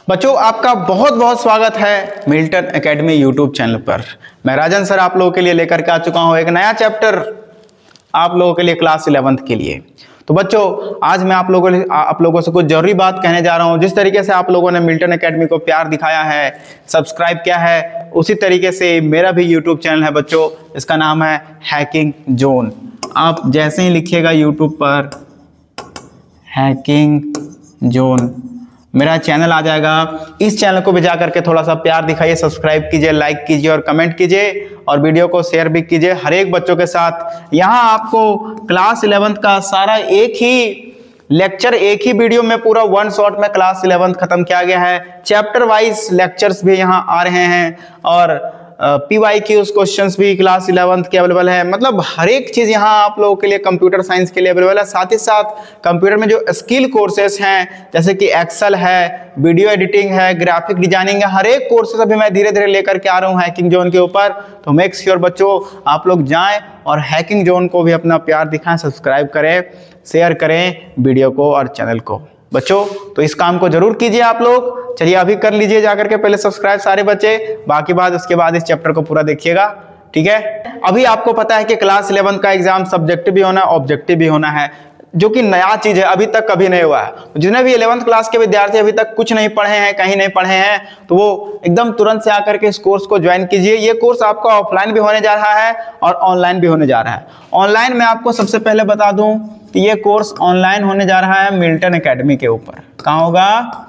बच्चों, आपका बहुत बहुत स्वागत है मिल्टन एकेडमी यूट्यूब चैनल पर। मैं राजन सर आप लोगों के लिए लेकर के आ चुका हूं एक नया चैप्टर आप लोगों के लिए क्लास 11th के लिए। तो बच्चों, आज मैं आप लोगों से कुछ जरूरी बात कहने जा रहा हूं। जिस तरीके से आप लोगों ने मिल्टन एकेडमी को प्यार दिखाया है, सब्सक्राइब किया है, उसी तरीके से मेरा भी यूट्यूब चैनल है बच्चों। इसका नाम है हैकिंग जोन। आप जैसे ही लिखिएगा यूट्यूब पर हैकिंग जोन, मेरा चैनल आ जाएगा। इस चैनल को भी जा करके थोड़ा सा प्यार दिखाइए, सब्सक्राइब कीजिए, लाइक कीजिए और कमेंट कीजिए और वीडियो को शेयर भी कीजिए हर एक बच्चों के साथ। यहाँ आपको क्लास 11th का सारा एक ही लेक्चर एक ही वीडियो में पूरा वन शॉट में क्लास 11th खत्म किया गया है। चैप्टर वाइज लेक्चर्स भी यहाँ आ रहे हैं और PYQs क्वेश्चंस भी क्लास 11th के अवेलेबल है। मतलब हर एक चीज यहाँ आप लोगों के लिए कंप्यूटर साइंस के लिए अवेलेबल है। साथ ही साथ कंप्यूटर में जो स्किल कोर्सेस हैं, जैसे कि एक्सेल है, वीडियो एडिटिंग है, ग्राफिक डिजाइनिंग है, हर एक कोर्सेस अभी मैं धीरे धीरे लेकर के आ रहा हूँ हैकिंग जोन के ऊपर। तो मेक श्योर बच्चों आप लोग जाएं और हैकिंग जोन को भी अपना प्यार दिखाएं, सब्सक्राइब करें, शेयर करें वीडियो को और चैनल को। बच्चों, तो इस काम को जरूर कीजिए आप लोग। चलिए अभी कर लीजिए जाकर के पहले सब्सक्राइब सारे बच्चे, बाकी बात उसके बाद इस चैप्टर को पूरा देखिएगा, ठीक है। अभी आपको पता है कि क्लास 11 का एग्जाम सब्जेक्टिव भी होना है, ऑब्जेक्टिव भी होना है, जो कि नया चीज है, अभी तक कभी नहीं हुआ है। जितने भी 11th क्लास के विद्यार्थी अभी तक कुछ नहीं पढ़े हैं, कहीं नहीं पढ़े हैं, तो वो एकदम तुरंत से आकर के इस कोर्स को ज्वाइन कीजिए। ये कोर्स आपका ऑफलाइन भी होने जा रहा है और ऑनलाइन भी होने जा रहा है। ऑनलाइन में आपको सबसे पहले बता दूं कि ये कोर्स ऑनलाइन होने जा रहा है मिल्टन एकेडमी के ऊपर। कहाँ होगा?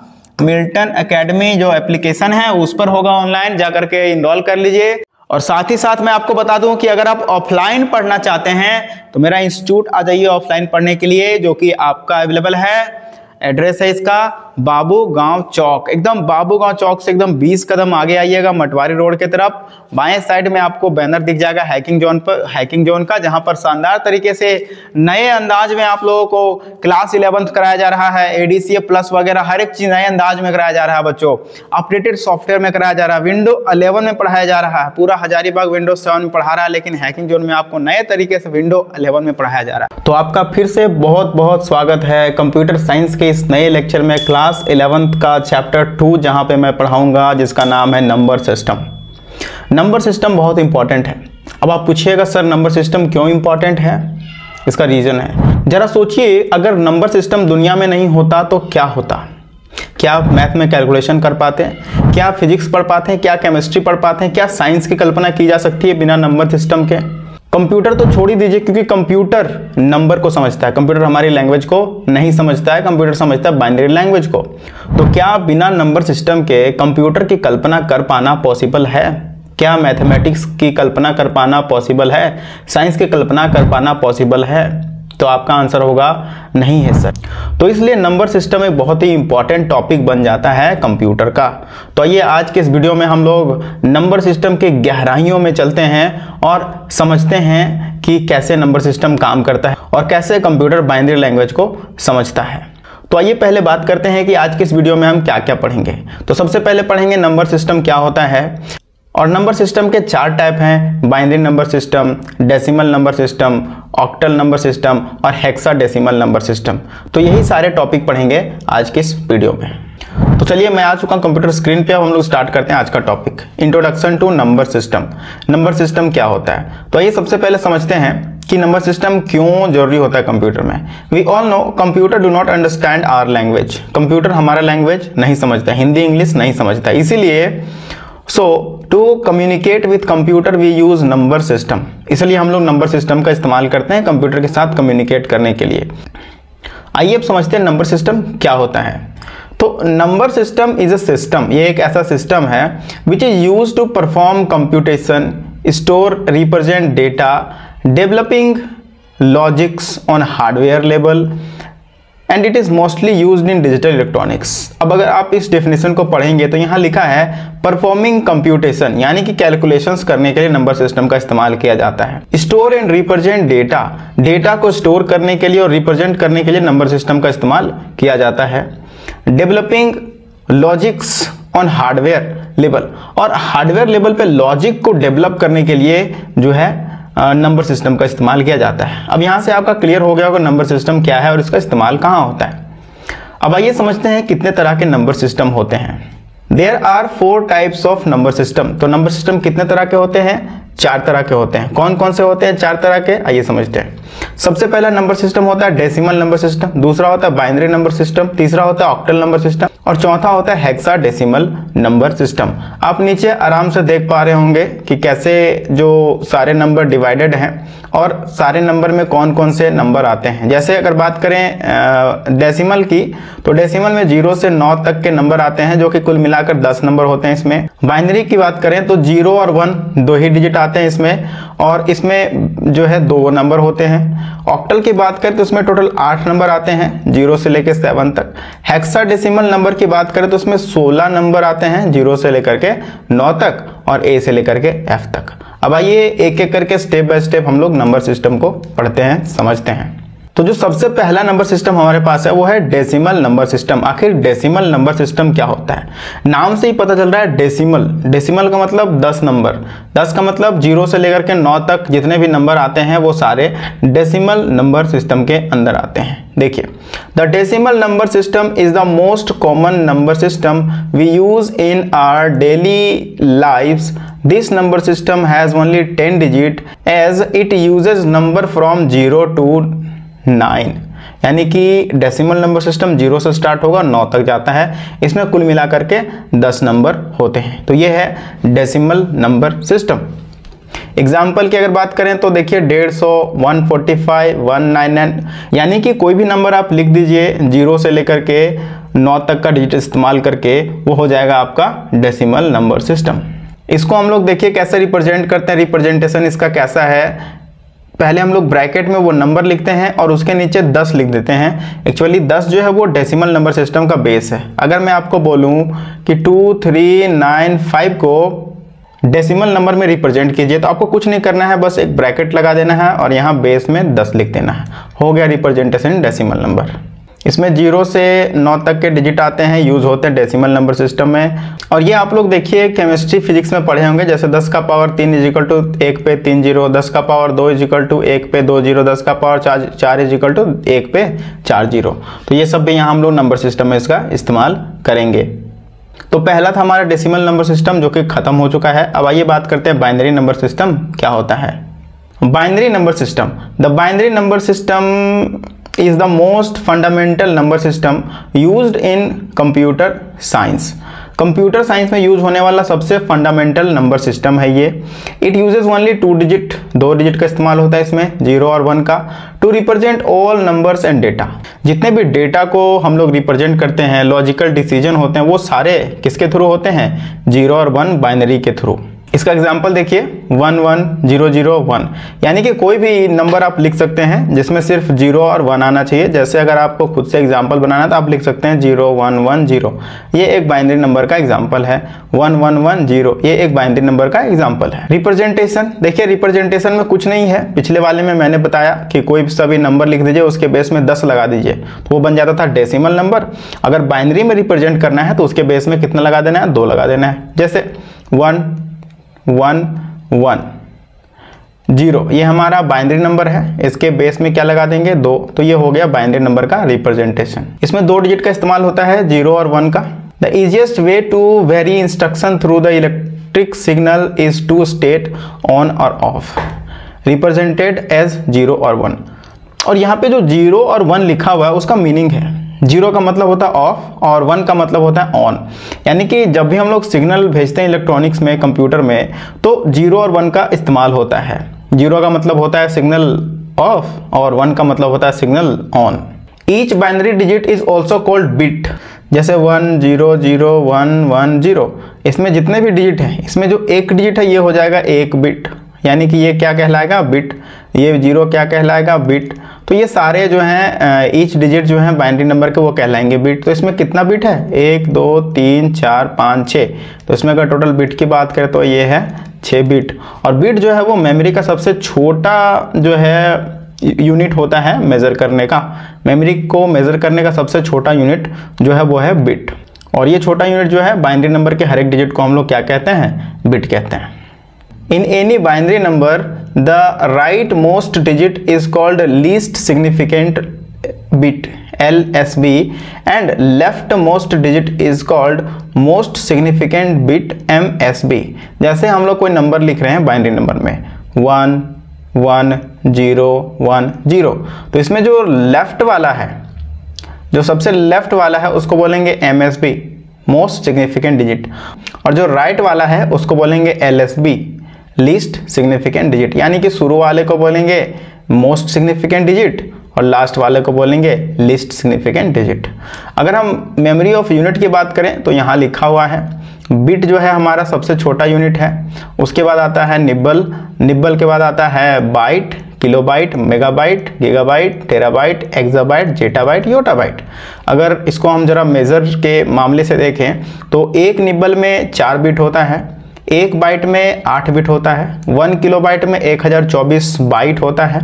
मिल्टन एकेडमी जो एप्लीकेशन है उस पर होगा ऑनलाइन, जाकर के इनरोल कर लीजिए। और साथ ही साथ मैं आपको बता दूं कि अगर आप ऑफलाइन पढ़ना चाहते हैं तो मेरा इंस्टीट्यूट आ जाइए ऑफलाइन पढ़ने के लिए, जो कि आपका अवेलेबल है। एड्रेस है इसका बाबू गांव चौक, एकदम बाबू गांव चौक से एकदम 20 कदम आगे आइएगा मटवारी रोड की तरफ। बाएं साइड में आपको बैनर दिख जाएगा हैकिंग जोन का, जहां पर शानदार तरीके से नए अंदाज में आप लोगों को क्लास 11th कराया जा रहा है। ADCA प्लस वगैरह हर एक चीज नए अंदाज में कराया जा रहा है बच्चों। अपडेटेड सॉफ्टवेयर में कराया जा रहा है, विंडो 11 में पढ़ाया जा रहा है। पूरा हजारीबाग विंडो 7 में पढ़ा रहा है, लेकिन हैकिंग जोन में आपको नए तरीके से विंडो 11 में पढ़ाया जा रहा है। तो आपका फिर से बहुत बहुत स्वागत है कंप्यूटर साइंस के इस नए लेक्चर में, क्लास 11th का चैप्टर 2, जहां पे मैं पढ़ाऊंगा, जिसका नाम है नंबर सिस्टम। नंबर सिस्टम बहुत इंपॉर्टेंट है। अब आप पूछिएगा सर नंबर सिस्टम क्यों इंपॉर्टेंट है? इसका रीजन है, जरा सोचिए, अगर नंबर सिस्टम दुनिया में नहीं होता तो क्या होता? क्या आप मैथ में कैलकुलेशन कर पाते हैं? क्या आप फिजिक्स पढ़ पाते हैं? क्या केमिस्ट्री पढ़ पाते हैं? क्या साइंस की कल्पना की जा सकती है बिना नंबर सिस्टम के? कंप्यूटर तो छोड़ ही दीजिए, क्योंकि कंप्यूटर नंबर को समझता है। कंप्यूटर हमारी लैंग्वेज को नहीं समझता है, कंप्यूटर समझता है बाइनरी लैंग्वेज को। तो क्या बिना नंबर सिस्टम के कंप्यूटर की कल्पना कर पाना पॉसिबल है? क्या मैथमेटिक्स की कल्पना कर पाना पॉसिबल है? साइंस की कल्पना कर पाना पॉसिबल है? तो आपका आंसर होगा नहीं है सर। तो इसलिए नंबर सिस्टम एक बहुत ही इंपॉर्टेंट टॉपिक बन जाता है कंप्यूटर का। तो आइए आज के इस वीडियो में हम लोग नंबर सिस्टम के गहराइयों में चलते हैं और समझते हैं कि कैसे नंबर सिस्टम काम करता है और कैसे कंप्यूटर बाइनरी लैंग्वेज को समझता है। तो आइए पहले बात करते हैं कि आज के इस वीडियो में हम क्या क्या पढ़ेंगे। तो सबसे पहले पढ़ेंगे नंबर सिस्टम क्या होता है। और नंबर सिस्टम के 4 टाइप हैं: binary number system, decimal number system, octal number system और हेक्साडेसिमल नंबर सिस्टम। तो यही सारे टॉपिक पढ़ेंगे आज के इस वीडियो में। तो चलिए मैं आ चुका हूं कंप्यूटर स्क्रीन पे। अब हम लोग स्टार्ट करते हैं आज का topic, introduction to number system. Number system क्या होता है? तो आइए सबसे पहले समझते हैं कि नंबर सिस्टम क्यों जरूरी होता है कंप्यूटर में। We all know computer do not understand our language. Computer हमारा लैंग्वेज नहीं समझता, हिंदी इंग्लिश नहीं समझता, इसीलिए to communicate with computer we use number system. इसलिए हम लोग नंबर सिस्टम का इस्तेमाल करते हैं कंप्यूटर के साथ कम्युनिकेट करने के लिए। आइए अब समझते हैं नंबर सिस्टम क्या होता है। तो number system is a system, ये एक ऐसा सिस्टम है which is use to perform computation, store represent data, developing logics on hardware level and it is mostly used in digital electronics. अब अगर आप इस डेफिनेशन को पढ़ेंगे तो यहाँ लिखा है परफॉर्मिंग कंप्यूटेशन, यानी कि कैलकुलेशंस करने के लिए नंबर सिस्टम का इस्तेमाल किया जाता है। Store and represent data, data को स्टोर करने के लिए और रिप्रेजेंट करने के लिए नंबर सिस्टम का इस्तेमाल किया जाता है। Developing logics on hardware level, और हार्डवेयर लेवल पे लॉजिक को डेवलप करने के लिए जो है नंबर सिस्टम का इस्तेमाल किया जाता है। अब यहाँ से आपका क्लियर हो गया होगा नंबर सिस्टम क्या है और इसका इस्तेमाल कहाँ होता है। अब आइए समझते हैं कितने तरह के नंबर सिस्टम होते हैं। There are 4 types of number system. तो नंबर सिस्टम कितने तरह के होते हैं? 4 तरह के होते हैं। कौन कौन से होते हैं 4 तरह के? आइए समझते हैं। सबसे पहला नंबर सिस्टम होता है डेसिमल नंबर सिस्टम, दूसरा होता है बाइनरी नंबर सिस्टम, तीसरा होता है ऑक्टल नंबर सिस्टम और चौथा होता है हेक्साडेसिमल नंबर सिस्टम। आप नीचे आराम से देख पा रहे होंगे कि कैसे जो सारे नंबर डिवाइडेड हैं और सारे नंबर में कौन कौन से नंबर आते हैं। जैसे अगर बात करें डेसिमल की, तो डेसिमल में 0 से 9 तक के नंबर आते हैं जो कि कुल मिलाकर 10 नंबर होते हैं इसमें। बाइनरी की बात करें तो 0 और 1 दो ही डिजिट आते हैं इसमें, और इसमें जो है 2 नंबर होते हैं। ऑक्टल की बात करें तो इसमें टोटल 8 नंबर आते हैं 0 से लेकर 7 तक। हेक्साडेसिमल नंबर की बात करें तो उसमें 16 नंबर आते हैं 0 से लेकर के 9 तक और A से लेकर के F तक। अब आइए एक एक करके स्टेप बाय स्टेप हम लोग नंबर सिस्टम को पढ़ते हैं, समझते हैं। तो जो सबसे पहला नंबर सिस्टम हमारे पास है वो है डेसिमल नंबर सिस्टम। आखिर डेसिमल नंबर सिस्टम क्या होता है? नाम से ही पता चल रहा है डेसिमल। डेसिमल का मतलब 10 नंबर, 10 का मतलब 0 से लेकर के 9 तक जितने भी नंबर आते हैं वो सारे डेसिमल नंबर सिस्टम के अंदर आते हैं। देखिए, the decimal number system is the most common number system we use in our daily lives. This number system has only 10 digit as it uses number from 0 to 9। यानी कि decimal number system 0 से start होगा 9 तक जाता है। इसमें कुल मिलाकर के 10 नंबर होते हैं। तो ये है डेसिमल नंबर सिस्टम। एग्जाम्पल की अगर बात करें तो देखिए 150, 145, 199, यानी कि कोई भी नंबर आप लिख दीजिए 0 से लेकर के 9 तक का डिजिट इस्तेमाल करके, वो हो जाएगा आपका डेसिमल नंबर सिस्टम। इसको हम लोग देखिए कैसे रिप्रेजेंट करते हैं। रिप्रेजेंटेशन इसका कैसा है, पहले हम लोग ब्रैकेट में वो नंबर लिखते हैं और उसके नीचे 10 लिख देते हैं। एक्चुअली 10 जो है वो डेसिमल नंबर सिस्टम का बेस है। अगर मैं आपको बोलूं कि 2395 को डेसिमल नंबर में रिप्रेजेंट कीजिए तो आपको कुछ नहीं करना है, बस एक ब्रैकेट लगा देना है और यहाँ बेस में 10 लिख देना है। हो गया रिप्रेजेंटेशन डेसिमल नंबर। इसमें 0 से 9 तक के डिजिट आते हैं, यूज होते हैं डेसिमल नंबर सिस्टम में। और ये आप लोग देखिए केमिस्ट्री फिजिक्स में पढ़े होंगे, जैसे 10 का पावर 3 इजिकल टू 1 पे 3 0, 10 का पावर 2 इजिकल टू 1 पे 2 0, 10 का पावर 4 इजिकल टू 1 पे 4 0। तो ये सब भी यहाँ हम लोग नंबर सिस्टम में इसका इस्तेमाल करेंगे। तो पहला था हमारा डेसिमल नंबर सिस्टम जो कि खत्म हो चुका है। अब आइए बात करते हैं बाइनरी नंबर सिस्टम क्या होता है। Binary number system, the binary number system is the most fundamental number system used in computer science। Computer science में यूज होने वाला सबसे फंडामेंटल नंबर सिस्टम है ये। It uses only 2 digit, 2 digit का इस्तेमाल होता है इसमें 0 और 1 का, to represent all numbers and data. जितने भी डेटा को हम लोग रिप्रेजेंट करते हैं, लॉजिकल डिसीजन होते हैं, वो सारे किसके थ्रू होते हैं? 0 और 1 बाइनरी के थ्रू। इसका एग्जाम्पल देखिए 1 1 0 0 1, यानी कि कोई भी नंबर आप लिख सकते हैं जिसमें सिर्फ 0 और 1 आना चाहिए। जैसे अगर आपको खुद से एग्जाम्पल बनाना है तो आप लिख सकते हैं 0 1 1 0, ये एक बाइनरी नंबर का एग्जाम्पल है। 1 1 1 0, ये एक बाइनरी नंबर का एग्जाम्पल है। रिप्रेजेंटेशन देखिए, रिप्रेजेंटेशन में कुछ नहीं है। पिछले वाले में मैंने बताया कि कोई सा भी नंबर लिख दीजिए, उसके बेस में 10 लगा दीजिए तो वो बन जाता था डेसिमल नंबर। अगर बाइनरी में रिप्रेजेंट करना है तो उसके बेस में कितना लगा देना है? 2 लगा देना है। जैसे 1 1 1 0, ये हमारा बाइनरी नंबर है, इसके बेस में क्या लगा देंगे? 2। तो ये हो गया बाइनरी नंबर का रिप्रेजेंटेशन। इसमें 2 डिजिट का इस्तेमाल होता है 0 और 1 का। The easiest way to very instruction through the electric signal is to state on और ऑफ, रिप्रेजेंटेड एज 0 और 1। और यहाँ पे जो 0 और 1 लिखा हुआ है उसका मीनिंग है, 0 का मतलब होता है ऑफ और 1 का मतलब होता है ऑन। यानी कि जब भी हम लोग सिग्नल भेजते हैं इलेक्ट्रॉनिक्स में, कंप्यूटर में, तो 0 और 1 का इस्तेमाल होता है। 0 का मतलब होता है सिग्नल ऑफ और 1 का मतलब होता है signal on. Each binary digit is also called bit. जैसे 1 0 0 1 1 0, इसमें जितने भी डिजिट हैं, इसमें जो एक डिजिट है ये हो जाएगा 1 बिट, यानी कि ये क्या कहलाएगा? बिट। ये 0 क्या कहलाएगा? बिट। तो ये सारे जो हैं ईच डिजिट जो हैं बाइनरी नंबर के वो कहलाएंगे बिट। तो इसमें कितना बिट है? 1 2 3 4 5 6। तो इसमें अगर टोटल बिट की बात करें तो ये है 6 बिट। और बिट जो है वो मेमोरी का सबसे छोटा जो है यूनिट होता है मेजर करने का। मेमोरी को मेजर करने का सबसे छोटा यूनिट जो है वो है बिट। और ये छोटा यूनिट जो है बाइनरी नंबर के हर एक डिजिट को हम लोग क्या कहते हैं? बिट कहते हैं। In any binary number, the rightmost digit is called least significant bit LSB and leftmost digit is called most significant bit MSB। जैसे हम लोग कोई नंबर लिख रहे हैं बाइनरी नंबर में 1 1 0 1 0, तो इसमें जो लेफ्ट वाला है, जो सबसे लेफ्ट वाला है उसको बोलेंगे MSB मोस्ट सिग्निफिकेंट डिजिट, और जो राइट वाला है उसको बोलेंगे LSB लीस्ट सिग्निफिकेंट डिजिट। यानी कि शुरू वाले को बोलेंगे मोस्ट सिग्निफिकेंट डिजिट और लास्ट वाले को बोलेंगे लीस्ट सिग्निफिकेंट डिजिट। अगर हम मेमोरी ऑफ यूनिट की बात करें तो यहाँ लिखा हुआ है बिट जो है हमारा सबसे छोटा यूनिट है, उसके बाद आता है निब्बल, निब्बल के बाद आता है byte, kilobyte, megabyte, gigabyte, terabyte, exabyte, zettabyte, yottabyte. अगर इसको हम जरा मेजर के मामले से देखें तो एक निब्बल में 4 बिट होता है, एक बाइट में 8 बिट होता है, 1 किलोबाइट में 1024 बाइट होता है,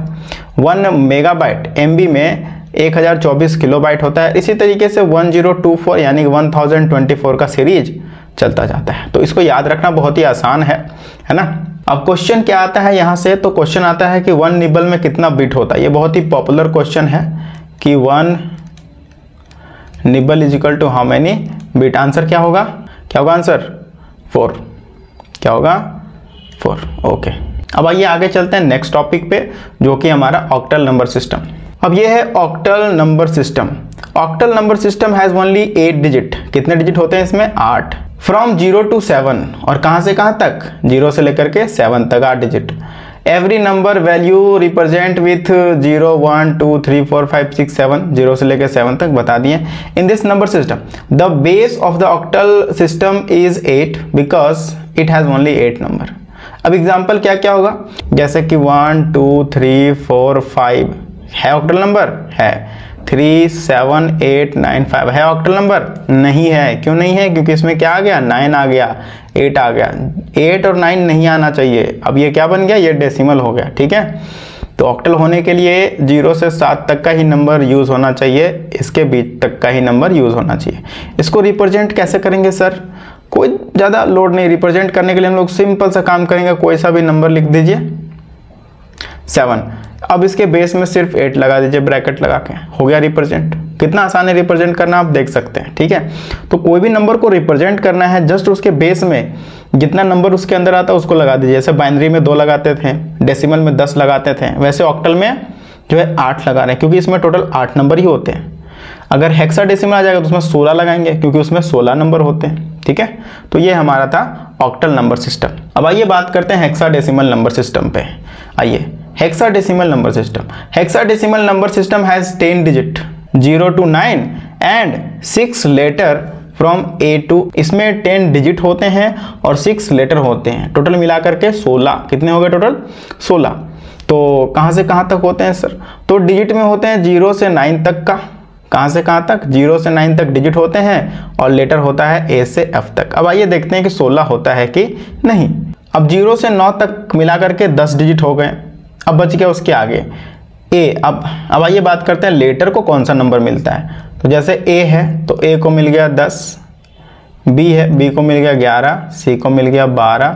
1 मेगाबाइट MB में 1024 किलोबाइट होता है। इसी तरीके से 1024 यानी 1024 का सीरीज चलता जाता है। तो इसको याद रखना बहुत ही आसान है ना। अब क्वेश्चन क्या आता है यहाँ से, तो क्वेश्चन आता है कि 1 निब्बल में कितना बिट होता है। ये बहुत ही पॉपुलर क्वेश्चन है कि 1 nibble is equal to how many bit. Answer क्या होगा, क्या होगा आंसर 4, क्या होगा 4। ओके, अब आइए आगे चलते हैं नेक्स्ट टॉपिक पे जो कि हमारा ऑक्टल नंबर सिस्टम। अब ये है octal number system. Octal number system has only 8 digit. कितने डिजिट होते हैं इसमें, 8। फ्रॉम 0 to 7, और कहां से कहां तक, 0 से लेकर के 7 तक 8 digit. Every number value represent with 0 1 2 3 4 5 6 7, 0 से लेकर 7 तक बता दिए। In this number system the base of the octal system is 8 because it has only 8 number. अब एग्जाम्पल क्या क्या होगा, जैसे कि 1 2 3 4 5 है ऑक्टल नंबर, है 3 7 8 9 5 है ऑक्टल नंबर, नहीं है। क्यों नहीं है, क्योंकि इसमें क्या आ गया, 9 आ गया, 8 आ गया। 8 और 9 नहीं आना चाहिए। अब ये क्या बन गया, ये डेसिमल हो गया। ठीक है, तो ऑक्टल होने के लिए 0 से 7 तक का ही नंबर यूज होना चाहिए, इसके बीच तक का ही नंबर यूज होना चाहिए। इसको रिप्रेजेंट कैसे करेंगे सर, कोई ज़्यादा लोड नहीं। रिप्रेजेंट करने के लिए हम लोग सिंपल सा काम करेंगे, कोई सा भी नंबर लिख दीजिए 7। अब इसके बेस में सिर्फ 8 लगा दीजिए ब्रैकेट लगा के, हो गया रिप्रेजेंट। कितना आसान है रिप्रेजेंट करना, आप देख सकते हैं। ठीक है, तो कोई भी नंबर को रिप्रेजेंट करना है, जस्ट उसके बेस में जितना नंबर उसके अंदर आता है उसको लगा दीजिए। जैसे बाइनरी में 2 लगाते थे, डेसिमल में 10 लगाते थे, वैसे ऑक्टल में जो है 8 लगा रहे हैं, क्योंकि इसमें टोटल 8 नंबर ही होते हैं। अगर हेक्साडेसिमल आ जाएगा तो उसमें 16 लगाएंगे, क्योंकि उसमें 16 नंबर होते हैं। ठीक है, तो ये हमारा था ऑक्टल नंबर सिस्टम। अब आइए बात करते हैं हेक्साडेसिमल नंबर सिस्टम पे। आइए, hexadecimal number system. Hexadecimal number system has 10 digit 0 to 9 and 6 letter from A to। इसमें 10 डिजिट होते हैं और 6 लेटर होते हैं, टोटल मिलाकर के 16। कितने हो गए टोटल, 16। तो कहां से कहां तक होते हैं सर, तो डिजिट में होते हैं 0 से 9 तक का। कहां से कहां तक, 0 से 9 तक डिजिट होते हैं और लेटर होता है A से F तक। अब आइए देखते हैं कि 16 होता है कि नहीं। अब 0 से 9 तक मिलाकर के 10 डिजिट हो गए, अब बच गया उसके आगे A। अब आइए बात करते हैं लेटर को कौन सा नंबर मिलता है। तो जैसे A है तो A को मिल गया 10, B है B को मिल गया 11, C को मिल गया 12,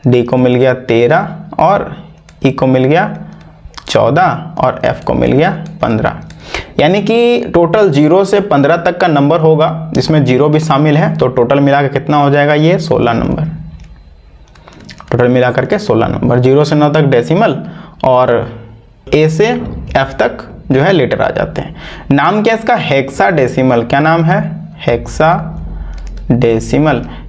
D को मिल गया 13 और E को मिल गया 14 और F को मिल गया 15। यानी कि टोटल 0 से 15 तक का नंबर होगा, जिसमें 0 भी शामिल है, तो टोटल मिला के कितना हो जाएगा, ये 16 नंबर। टोटल मिला करके 16 नंबर। 0 से 9 तक डेसिमल और A से F तक जो है लेटर आ जाते हैं। नाम क्या है इसका, हेक्साडेसिमल। क्या नाम है, हेक्साडेसिमल।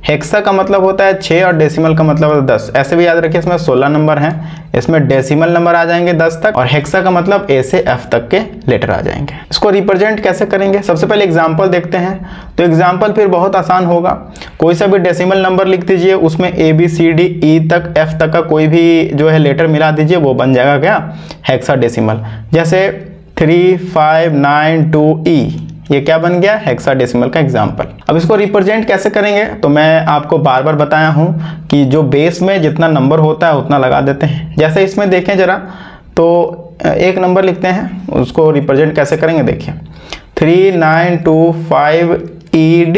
हेक्सा का मतलब होता है 6 और डेसिमल का मतलब है 10। ऐसे भी याद रखिए, इसमें 16 नंबर हैं, इसमें डेसिमल नंबर आ जाएंगे 10 तक, और हेक्सा का मतलब A से F तक के लेटर आ जाएंगे। इसको रिप्रेजेंट कैसे करेंगे, सबसे पहले एग्जाम्पल देखते हैं। तो एग्जाम्पल फिर बहुत आसान होगा, कोई सा भी डेसिमल नंबर लिख दीजिए, उसमें A B C D E तक F तक का कोई भी जो है लेटर मिला दीजिए, वो बन जाएगा क्या, हेक्साडेसिमल। जैसे 3 5 9 2 E, ये क्या बन गया, हेक्साडेसिमल का एग्जाम्पल। अब इसको रिप्रेजेंट कैसे करेंगे, तो मैं आपको बार बार बताया हूं कि जो बेस में जितना नंबर होता है उतना लगा देते हैं। जैसे इसमें देखें जरा, तो एक नंबर लिखते हैं, उसको रिप्रेजेंट कैसे करेंगे देखिए, 3925 ED।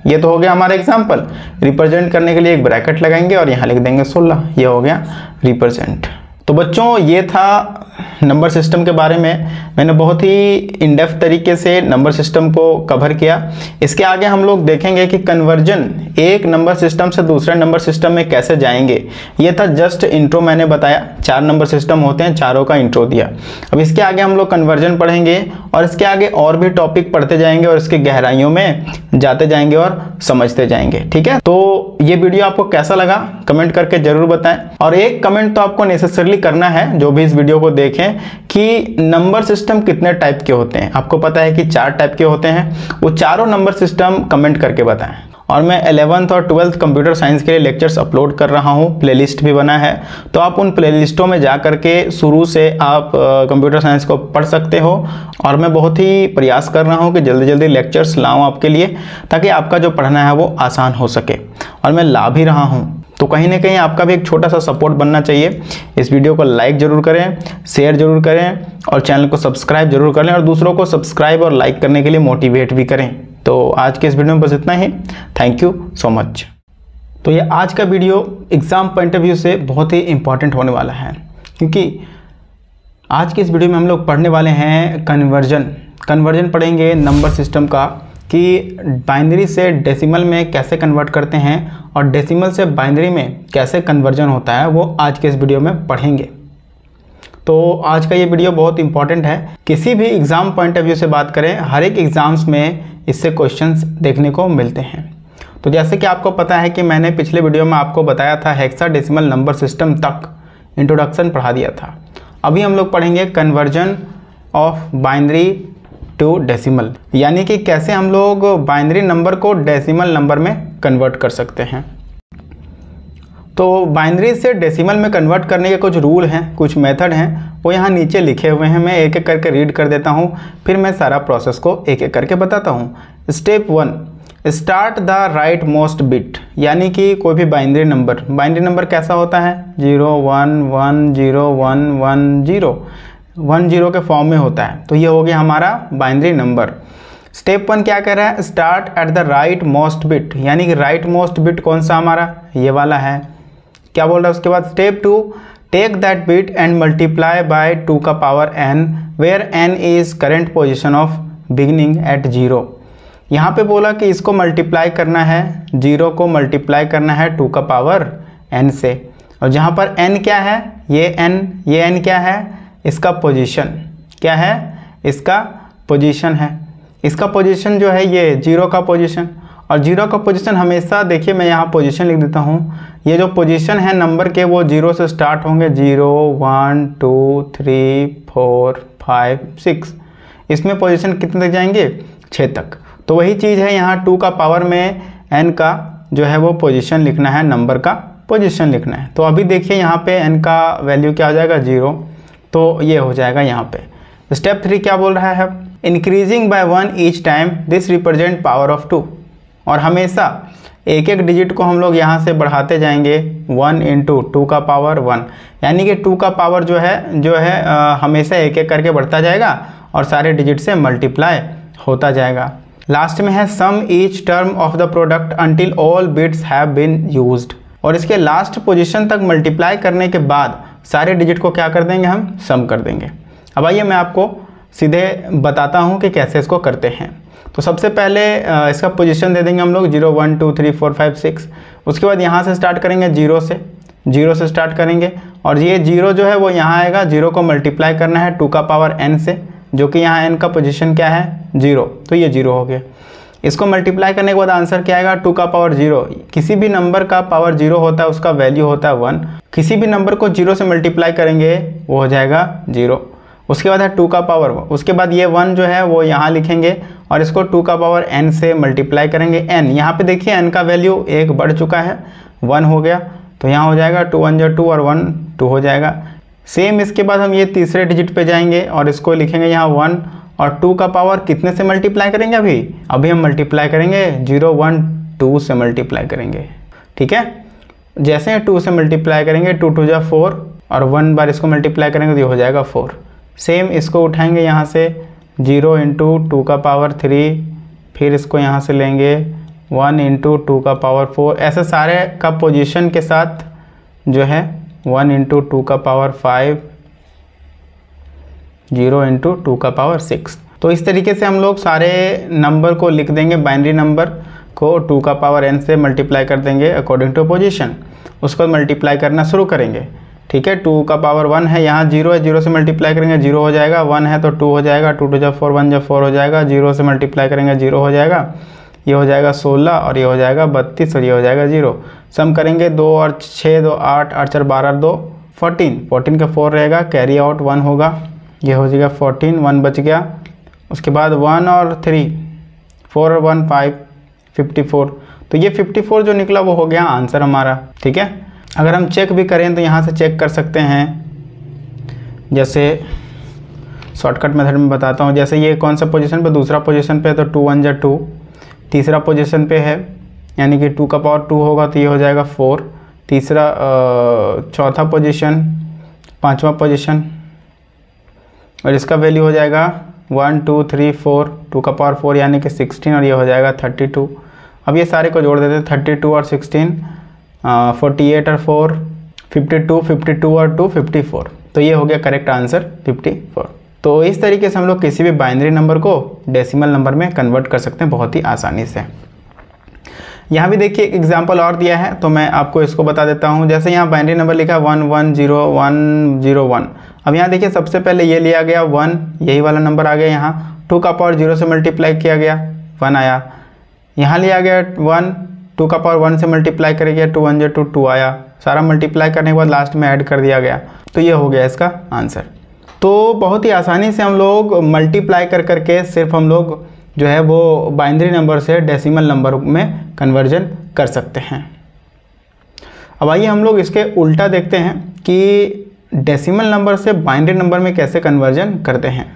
ये तो हो गया हमारा एग्जाम्पल। रिप्रेजेंट करने के लिए एक ब्रैकेट लगाएंगे और यहाँ लिख देंगे 16, ये हो गया रिप्रेजेंट। तो बच्चों ये था नंबर सिस्टम के बारे में। मैंने बहुत ही इन डेप्थ तरीके से नंबर सिस्टम को कवर किया। इसके आगे हम लोग देखेंगे कि कन्वर्जन एक नंबर सिस्टम से दूसरे नंबर सिस्टम में कैसे जाएंगे। ये था जस्ट इंट्रो, मैंने बताया 4 नंबर सिस्टम होते हैं, चारों का इंट्रो दिया। अब इसके आगे हम लोग कन्वर्जन पढ़ेंगे और इसके आगे और भी टॉपिक पढ़ते जाएंगे और इसकी गहराइयों में जाते जाएंगे और समझते जाएंगे। ठीक है, तो ये वीडियो आपको कैसा लगा कमेंट करके जरूर बताएं। और एक कमेंट तो आपको नेसेसरली करना है जो भी इस वीडियो को देखें, कि नंबर सिस्टम कितने टाइप के होते हैं। आपको पता है कि 4 टाइप के होते हैं, वो चारों नंबर सिस्टम कमेंट करके बताएं। और मैं 11th और 12th कंप्यूटर साइंस के लिए लेक्चर्स अपलोड कर रहा हूँ, प्लेलिस्ट भी बना है, तो आप उन प्लेलिस्टों में जा करके शुरू से आप कंप्यूटर साइंस को पढ़ सकते हो। और मैं बहुत ही प्रयास कर रहा हूँ कि जल्दी जल्दी लेक्चर्स लाऊं आपके लिए, ताकि आपका जो पढ़ना है वो आसान हो सके, और मैं ला भी रहा हूँ। तो कहीं ना कहीं आपका भी एक छोटा सा सपोर्ट बनना चाहिए। इस वीडियो को लाइक जरूर करें, शेयर जरूर करें और चैनल को सब्सक्राइब जरूर कर लें, और दूसरों को सब्सक्राइब और लाइक करने के लिए मोटिवेट भी करें। तो आज के इस वीडियो में बस इतना ही। Thank you so much. तो ये आज का video exam point of view से बहुत ही इंपॉर्टेंट होने वाला है, क्योंकि आज के इस वीडियो में हम लोग पढ़ने वाले हैं कन्वर्जन पढ़ेंगे नंबर सिस्टम का, कि बाइनरी से डेसिमल में कैसे कन्वर्ट करते हैं और डेसिमल से बाइनरी में कैसे कन्वर्जन होता है, वो आज के इस वीडियो में पढ़ेंगे। तो आज का ये वीडियो बहुत इंपॉर्टेंट है। किसी भी एग्ज़ाम पॉइंट ऑफ व्यू से बात करें, हर एक एग्ज़ाम्स में इससे क्वेश्चंस देखने को मिलते हैं। तो जैसे कि आपको पता है कि मैंने पिछले वीडियो में आपको बताया था हेक्साडेसिमल नंबर सिस्टम तक इंट्रोडक्शन पढ़ा दिया था। अभी हम लोग पढ़ेंगे conversion of binary to decimal, यानी कि कैसे हम लोग बाइनरी नंबर को डेसिमल नंबर में कन्वर्ट कर सकते हैं। तो बाइनरी से डेसिमल में कन्वर्ट करने के कुछ रूल हैं, कुछ मेथड हैं, वो यहाँ नीचे लिखे हुए हैं। मैं एक एक करके रीड कर देता हूँ, फिर मैं सारा प्रोसेस को एक एक करके बताता हूँ। Step 1, start the right most bit, यानी कि कोई भी बाइनरी नंबर कैसा होता है, 0 1 1 0 1 1 0 1 0 के फॉर्म में होता है। तो ये हो गया हमारा बाइनरी नंबर। स्टेप 1 क्या कह रहा है, start at the right most bit, यानी कि राइट मोस्ट बिट कौन सा हमारा, ये वाला है। क्या बोल रहा है उसके बाद, step 2, take that bit and multiply by 2 का power n, where n is current position of beginning at 0। यहाँ पे बोला कि इसको मल्टीप्लाई करना है, 0 को मल्टीप्लाई करना है 2 का पावर n से, और जहाँ पर n क्या है, ये n क्या है, इसका पोजीशन क्या है, इसका पोजीशन है। इसका पोजीशन जो है ये 0 का पोजीशन, और 0 का पोजीशन हमेशा देखिए, मैं यहाँ पोजीशन लिख देता हूँ। ये जो पोजीशन है नंबर के वो 0 से स्टार्ट होंगे, 0 1 2 3 4 5 6, इसमें पोजीशन कितने तक जाएंगे, 6 तक। तो वही चीज़ है यहाँ 2 का पावर में n का जो है वो पोजीशन लिखना है, नंबर का पोजीशन लिखना है। तो अभी देखिए यहाँ पे n का वैल्यू क्या हो जाएगा, 0, तो ये हो जाएगा यहाँ पे। स्टेप 3 क्या बोल रहा है, increasing by 1 each time this represent power of 2, और हमेशा एक एक डिजिट को हम लोग यहाँ से बढ़ाते जाएंगे, 1 इंटू 2 का पावर 1, यानी कि 2 का पावर जो है हमेशा एक एक करके बढ़ता जाएगा और सारे डिजिट से मल्टीप्लाई होता जाएगा। लास्ट में है sum each term of the product until all bits have been used, और इसके लास्ट पोजीशन तक मल्टीप्लाई करने के बाद सारे डिजिट को क्या कर देंगे, हम सम कर देंगे। अब आइए मैं आपको सीधे बताता हूँ कि कैसे इसको करते हैं। तो सबसे पहले इसका पोजीशन दे देंगे हम लोग 0 1 2 3 4 5 6। उसके बाद यहाँ से स्टार्ट करेंगे, 0 से स्टार्ट करेंगे, और ये 0 जो है वो यहाँ आएगा, 0 को मल्टीप्लाई करना है 2 का पावर n से, जो कि यहाँ n का पोजीशन क्या है, 0, तो ये 0 हो गया। इसको मल्टीप्लाई करने के बाद आंसर क्या आएगा, 2 का पावर 0। किसी भी नंबर का पावर 0 होता है, उसका वैल्यू होता है 1। किसी भी नंबर को 0 से मल्टीप्लाई करेंगे वो हो जाएगा 0। उसके बाद है 2 का पावर, उसके बाद ये 1 जो है वो यहाँ लिखेंगे और इसको 2 का पावर n से मल्टीप्लाई करेंगे n। यहाँ पे देखिए n का वैल्यू 1 बढ़ चुका है, 1 हो गया, तो यहाँ हो जाएगा 2 1 2 और 1 2 हो जाएगा। सेम इसके बाद हम ये तीसरे डिजिट पे जाएंगे और इसको लिखेंगे यहाँ 1, और 2 का पावर कितने से मल्टीप्लाई करेंगे, अभी हम मल्टीप्लाई करेंगे 0 1 2 से मल्टीप्लाई करेंगे, ठीक है। जैसे 2 से मल्टीप्लाई करेंगे 2 2 जा 4, और 1 बार इसको मल्टीप्लाई करेंगे तो ये हो जाएगा 4। सेम इसको उठाएंगे यहाँ से 0 इंटू 2 का पावर 3, फिर इसको यहाँ से लेंगे 1 इंटू 2 का पावर 4। ऐसे सारे का पोजीशन के साथ जो है 1 इंटू 2 का पावर 5, 0 इंटू 2 का पावर 6। तो इस तरीके से हम लोग सारे नंबर को लिख देंगे, बाइनरी नंबर को 2 का पावर n से मल्टीप्लाई कर देंगे अकॉर्डिंग टू पोजीशन, उसको मल्टीप्लाई करना शुरू करेंगे। ठीक है, 2 का पावर 1 है, यहाँ 0 है, 0 से मल्टीप्लाई करेंगे 0 हो जाएगा, 1 है तो 2 हो जाएगा, 2 2 जा 4, 1 जा 4 हो जाएगा, 0 से मल्टीप्लाई करेंगे 0 हो जाएगा, ये हो जाएगा 16 और ये हो जाएगा 32 और ये हो जाएगा 0। सम करेंगे 2 और 6, 2 8, 8 4 12, 2 14, 14 का 4 रहेगा, कैरी आउट 1 होगा, ये हो जाएगा 14, 1 बच गया। उसके बाद 1 और 3, 4 और 1 5, 54। तो ये 54 जो निकला वो हो गया आंसर हमारा। ठीक है, अगर हम चेक भी करें तो यहाँ से चेक कर सकते हैं, जैसे शॉर्टकट मेथड में बताता हूँ। जैसे ये कौन सा पोजीशन पे, दूसरा पोजीशन पे है तो 2 1 जा 2, तीसरा पोजीशन पे है यानी कि 2 का पावर 2 होगा तो ये हो जाएगा 4, तीसरा चौथा पोजीशन, पांचवा पोजीशन, और इसका वैल्यू हो जाएगा 1 2 3 4, 2 का पावर 4 यानी कि 16 और ये हो जाएगा 32। अब ये सारे को जोड़ देते हैं, 32 और 16, 48 और 4, 52, 52 और 2 54। तो ये हो गया करेक्ट आंसर 54। तो इस तरीके से हम लोग किसी भी बाइनरी नंबर को डेसिमल नंबर में कन्वर्ट कर सकते हैं बहुत ही आसानी से। यहाँ भी देखिए एक एग्जाम्पल और दिया है तो मैं आपको इसको बता देता हूँ। जैसे यहाँ बाइनरी नंबर लिखा 1 1 0 1 0 1। अब यहाँ देखिए सबसे पहले ये लिया गया 1, यही वाला नंबर आ गया, यहाँ 2 का पावर 0 से मल्टीप्लाई किया गया 1 आया, यहाँ लिया गया 1, 2 का पावर 1 से मल्टीप्लाई करेंगे 2 1 2 2 आया, सारा मल्टीप्लाई करने के बाद लास्ट में ऐड कर दिया गया, तो ये हो गया इसका आंसर। तो बहुत ही आसानी से हम लोग मल्टीप्लाई कर करके सिर्फ हम लोग जो है वो बाइनरी नंबर से डेसिमल नंबर में कन्वर्जन कर सकते हैं। अब आइए हम लोग इसके उल्टा देखते हैं कि डेसिमल नंबर से बाइनरी नंबर में कैसे कन्वर्जन करते हैं।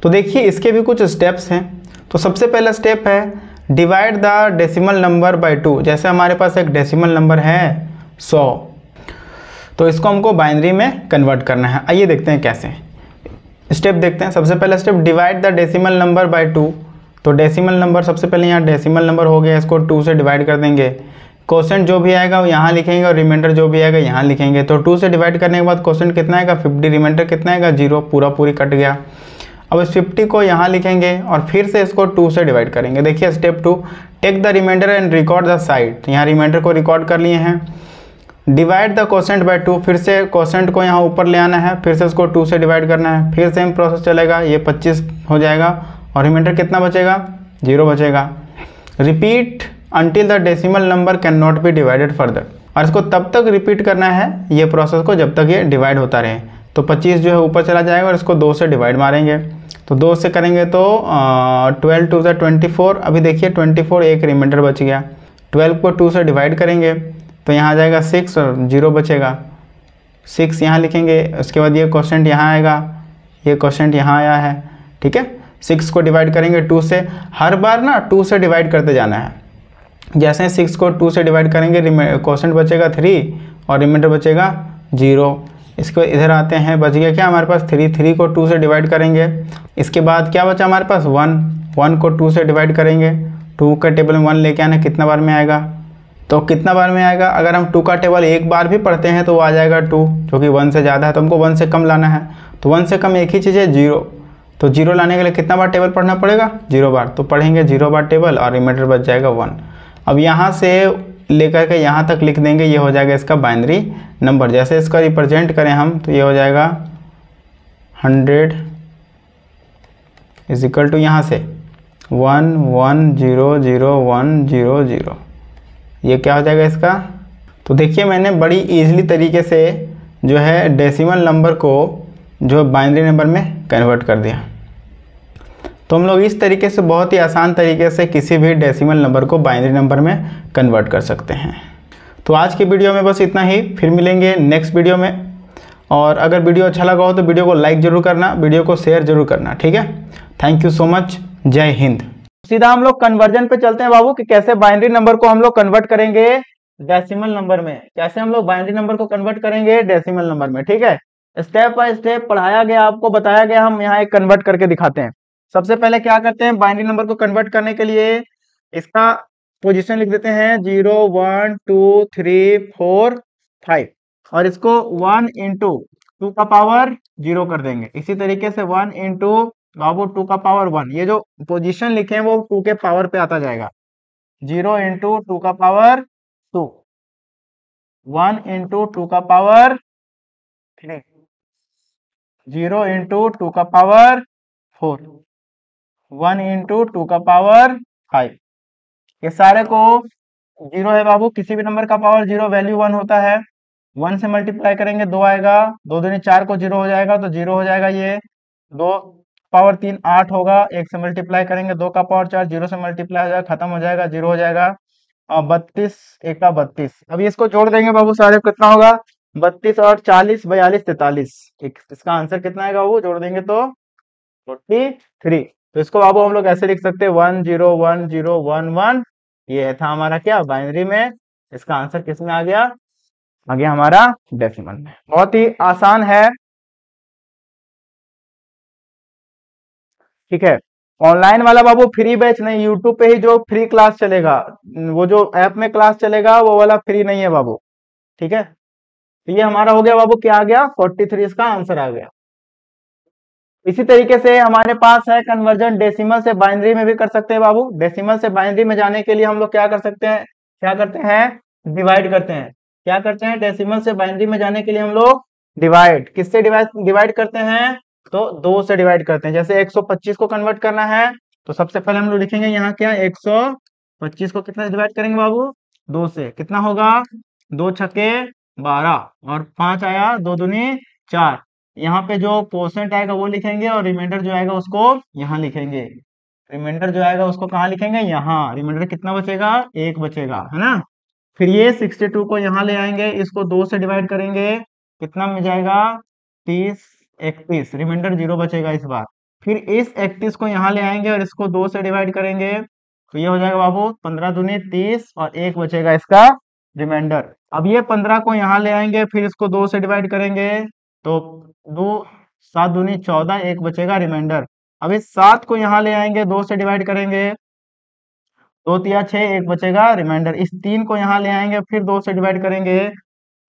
तो देखिए इसके भी कुछ स्टेप्स हैं। तो सबसे पहला स्टेप है divide the decimal number by 2। जैसे हमारे पास एक डेसिमल नंबर है 100, तो इसको हमको बाइनरी में कन्वर्ट करना है। आइए देखते हैं कैसे, स्टेप देखते हैं। सबसे पहला step divide the decimal number by 2। तो डेसिमल नंबर सबसे पहले यहाँ डेसिमल नंबर हो गया, इसको 2 से डिवाइड कर देंगे, क्वोशेंट जो भी आएगा वो यहाँ लिखेंगे और रिमाइंडर जो भी आएगा यहाँ लिखेंगे। तो 2 से डिवाइड करने के बाद क्वोशेंट कितना आएगा 50, रिमाइंडर कितना आएगा 0, पूरा पूरी कट गया। अब इस 50 को यहाँ लिखेंगे और फिर से इसको 2 से डिवाइड करेंगे। देखिए step 2, take the reminder and record the side. यहाँ रिमाइंडर को रिकॉर्ड कर लिए हैं। डिवाइड द क्वोशेंट बाय 2, फिर से क्वोशेंट को यहाँ ऊपर ले आना है, फिर से उसको 2 से डिवाइड करना है, फिर सेम प्रोसेस चलेगा, ये 25 हो जाएगा और रिमाइंडर कितना बचेगा 0 बचेगा। Repeat until the decimal number can not be divided further. और इसको तब तक रिपीट करना है ये प्रोसेस को जब तक ये डिवाइड होता रहे। तो 25 जो है ऊपर चला जाएगा और इसको 2 से डिवाइड मारेंगे, तो 2 से करेंगे तो 12 2 ज़ा 24। अभी देखिए 24, एक रिमाइंडर बच गया। 12 को 2 से डिवाइड करेंगे तो यहाँ आ जाएगा 6 और 0 बचेगा, 6 यहाँ लिखेंगे। उसके बाद ये क्वोशेंट यहाँ आएगा, ये क्वोशेंट यहाँ आया है। ठीक है, 6 को डिवाइड करेंगे 2 से, हर बार ना 2 से डिवाइड करते जाना है। जैसे 6 को 2 से डिवाइड करेंगे क्वोशेंट बचेगा 3 और रिमाइंडर बचेगा 0। इसको इधर आते हैं, बच गया क्या हमारे पास 3, 3 को 2 से डिवाइड करेंगे। इसके बाद क्या बचा हमारे पास 1, 1 को 2 से डिवाइड करेंगे, 2 का टेबल में 1 लेके आना, कितना बार में आएगा, तो कितना बार में आएगा। अगर हम 2 का टेबल एक बार भी पढ़ते हैं तो वो आ जाएगा 2, जो कि 1 से ज़्यादा है तो हमको 1 से कम लाना है। तो 1 से कम एक ही चीज़ है 0, तो 0 लाने के लिए कितना बार टेबल पढ़ना पड़ेगा 0 बार। तो पढ़ेंगे 0 बार टेबल और रिमाइंडर बच जाएगा 1। अब यहाँ से लेकर के यहाँ तक लिख देंगे, ये हो जाएगा इसका बाइनरी नंबर। जैसे इसका रिप्रेजेंट करें हम तो ये हो जाएगा 100 इज इक्वल टू यहाँ से 1 1 0 0 1 0 0, ये क्या हो जाएगा इसका। तो देखिए मैंने बड़ी ईजिली तरीके से जो है डेसिमल नंबर को जो बाइनरी नंबर में कन्वर्ट कर दिया। तो हम लोग इस तरीके से बहुत ही आसान तरीके से किसी भी डेसिमल नंबर को बाइनरी नंबर में कन्वर्ट कर सकते हैं। तो आज की वीडियो में बस इतना ही, फिर मिलेंगे नेक्स्ट वीडियो में। और अगर वीडियो अच्छा लगा हो तो वीडियो को लाइक ज़रूर करना, वीडियो को शेयर ज़रूर करना। ठीक है, थैंक यू सो मच, जय हिंद। सीधा हम लोग कन्वर्जन पे चलते हैं बाबू कि कैसे बाइनरी नंबर को हम लोग कन्वर्ट करेंगे डेसिमल नंबर में। कैसे हम लोग बाइनरी नंबर को कन्वर्ट करेंगे डेसिमल नंबर में। ठीक है, स्टेप बाय स्टेप पढ़ाया गया, आपको बताया गया, हम यहाँ एक कन्वर्ट करके दिखाते हैं। सबसे पहले क्या करते हैं, बाइनरी नंबर को कन्वर्ट करने के लिए इसका पोजीशन लिख देते हैं 0 1 2 3 4 5। और इसको 1 इंटू 2 कर देंगे। इसी तरीके से 1 इंटू बाबू 2 ये जो पोजीशन लिखे हैं वो 2 के पावर पे आता जाएगा। 0 इंटू 2 1 इंटू 3 0 इंटू 4 1 इंटू 5 ये सारे को 0 है बाबू, किसी भी नंबर का पावर 0 वैल्यू 1 होता है। 1 से मल्टीप्लाई करेंगे 2 आएगा, 2 दूनी 4 को 0 हो जाएगा तो 0 हो जाएगा। ये 2 पावर 3 8 होगा, 1 से मल्टीप्लाई करेंगे 2 का पावर 4 0 से मल्टीप्लाई हो जाएगा, खत्म हो जाएगा, 0 हो जाएगा। 32 1 का 32। अभी इसको जोड़ देंगे बाबू, सारे कितना होगा 32 और 40 42 43। इसका आंसर कितना आएगा बाबू, जोड़ देंगे तो 43। तो इसको बाबू हम लोग ऐसे लिख सकते हैं 1 0 1 0 1 1। ये था हमारा क्या बाइनरी में। इसका आंसर किस में आ गया हमारा डेसिमल में। बहुत ही आसान है, ठीक है। ऑनलाइन वाला बाबू फ्री बैच नहीं, यूट्यूब पे ही जो फ्री क्लास चलेगा, वो जो ऐप में क्लास चलेगा वो वाला फ्री नहीं है बाबू, ठीक है। तो ये हमारा हो गया बाबू, क्या आ गया 43, इसका आंसर आ गया। इसी तरीके से हमारे पास है कन्वर्जन डेसिमल से बाइनरी में भी कर सकते हैं बाबू। डेसिमल से बाइनरी में जाने के लिए हम लोग क्या कर सकते हैं, डिवाइड करते हैं। क्या करते हैं, डेसिमल से बाइनरी में जाने के लिए हम लोग डिवाइड, किससे डिवाइड करते हैं, तो 2 से डिवाइड करते हैं। जैसे 125 को कन्वर्ट करना है तो सबसे पहले हम लोग लिखेंगे यहाँ क्या 125 को कितना डिवाइड करेंगे बाबू, 2 से। कितना होगा 2 छक्के 12 और 5 आया, 2 दूनी 4। यहाँ पे जो परसेंट आएगा वो लिखेंगे और रिमाइंडर जो आएगा उसको यहाँ लिखेंगे। रिमाइंडर जो आएगा उसको कहाँ लिखेंगे, यहाँ। रिमाइंडर कितना बचेगा, 1 बचेगा, है ना। फिर ये 62 को यहाँ ले आएंगे, इसको 2 से डिवाइड करेंगे, कितना मिल जाएगा 30 31, रिमाइंडर 0 बचेगा इस बार। फिर इस 31 को यहाँ ले आएंगे और इसको 2 से डिवाइड करेंगे तो ये हो जाएगा बाबू 15 दूनी 30 और 1 बचेगा इसका रिमाइंडर। अब ये 15 को यहाँ ले आएंगे, फिर इसको 2 से डिवाइड करेंगे तो 2 7 दूनी 14, 1 बचेगा रिमाइंडर। अब इस 7 को यहाँ ले आएंगे, 2 से डिवाइड करेंगे, 2 तिया 6, 1 बचेगा रिमाइंडर। इस 3 को यहाँ ले आएंगे, फिर 2 से डिवाइड करेंगे,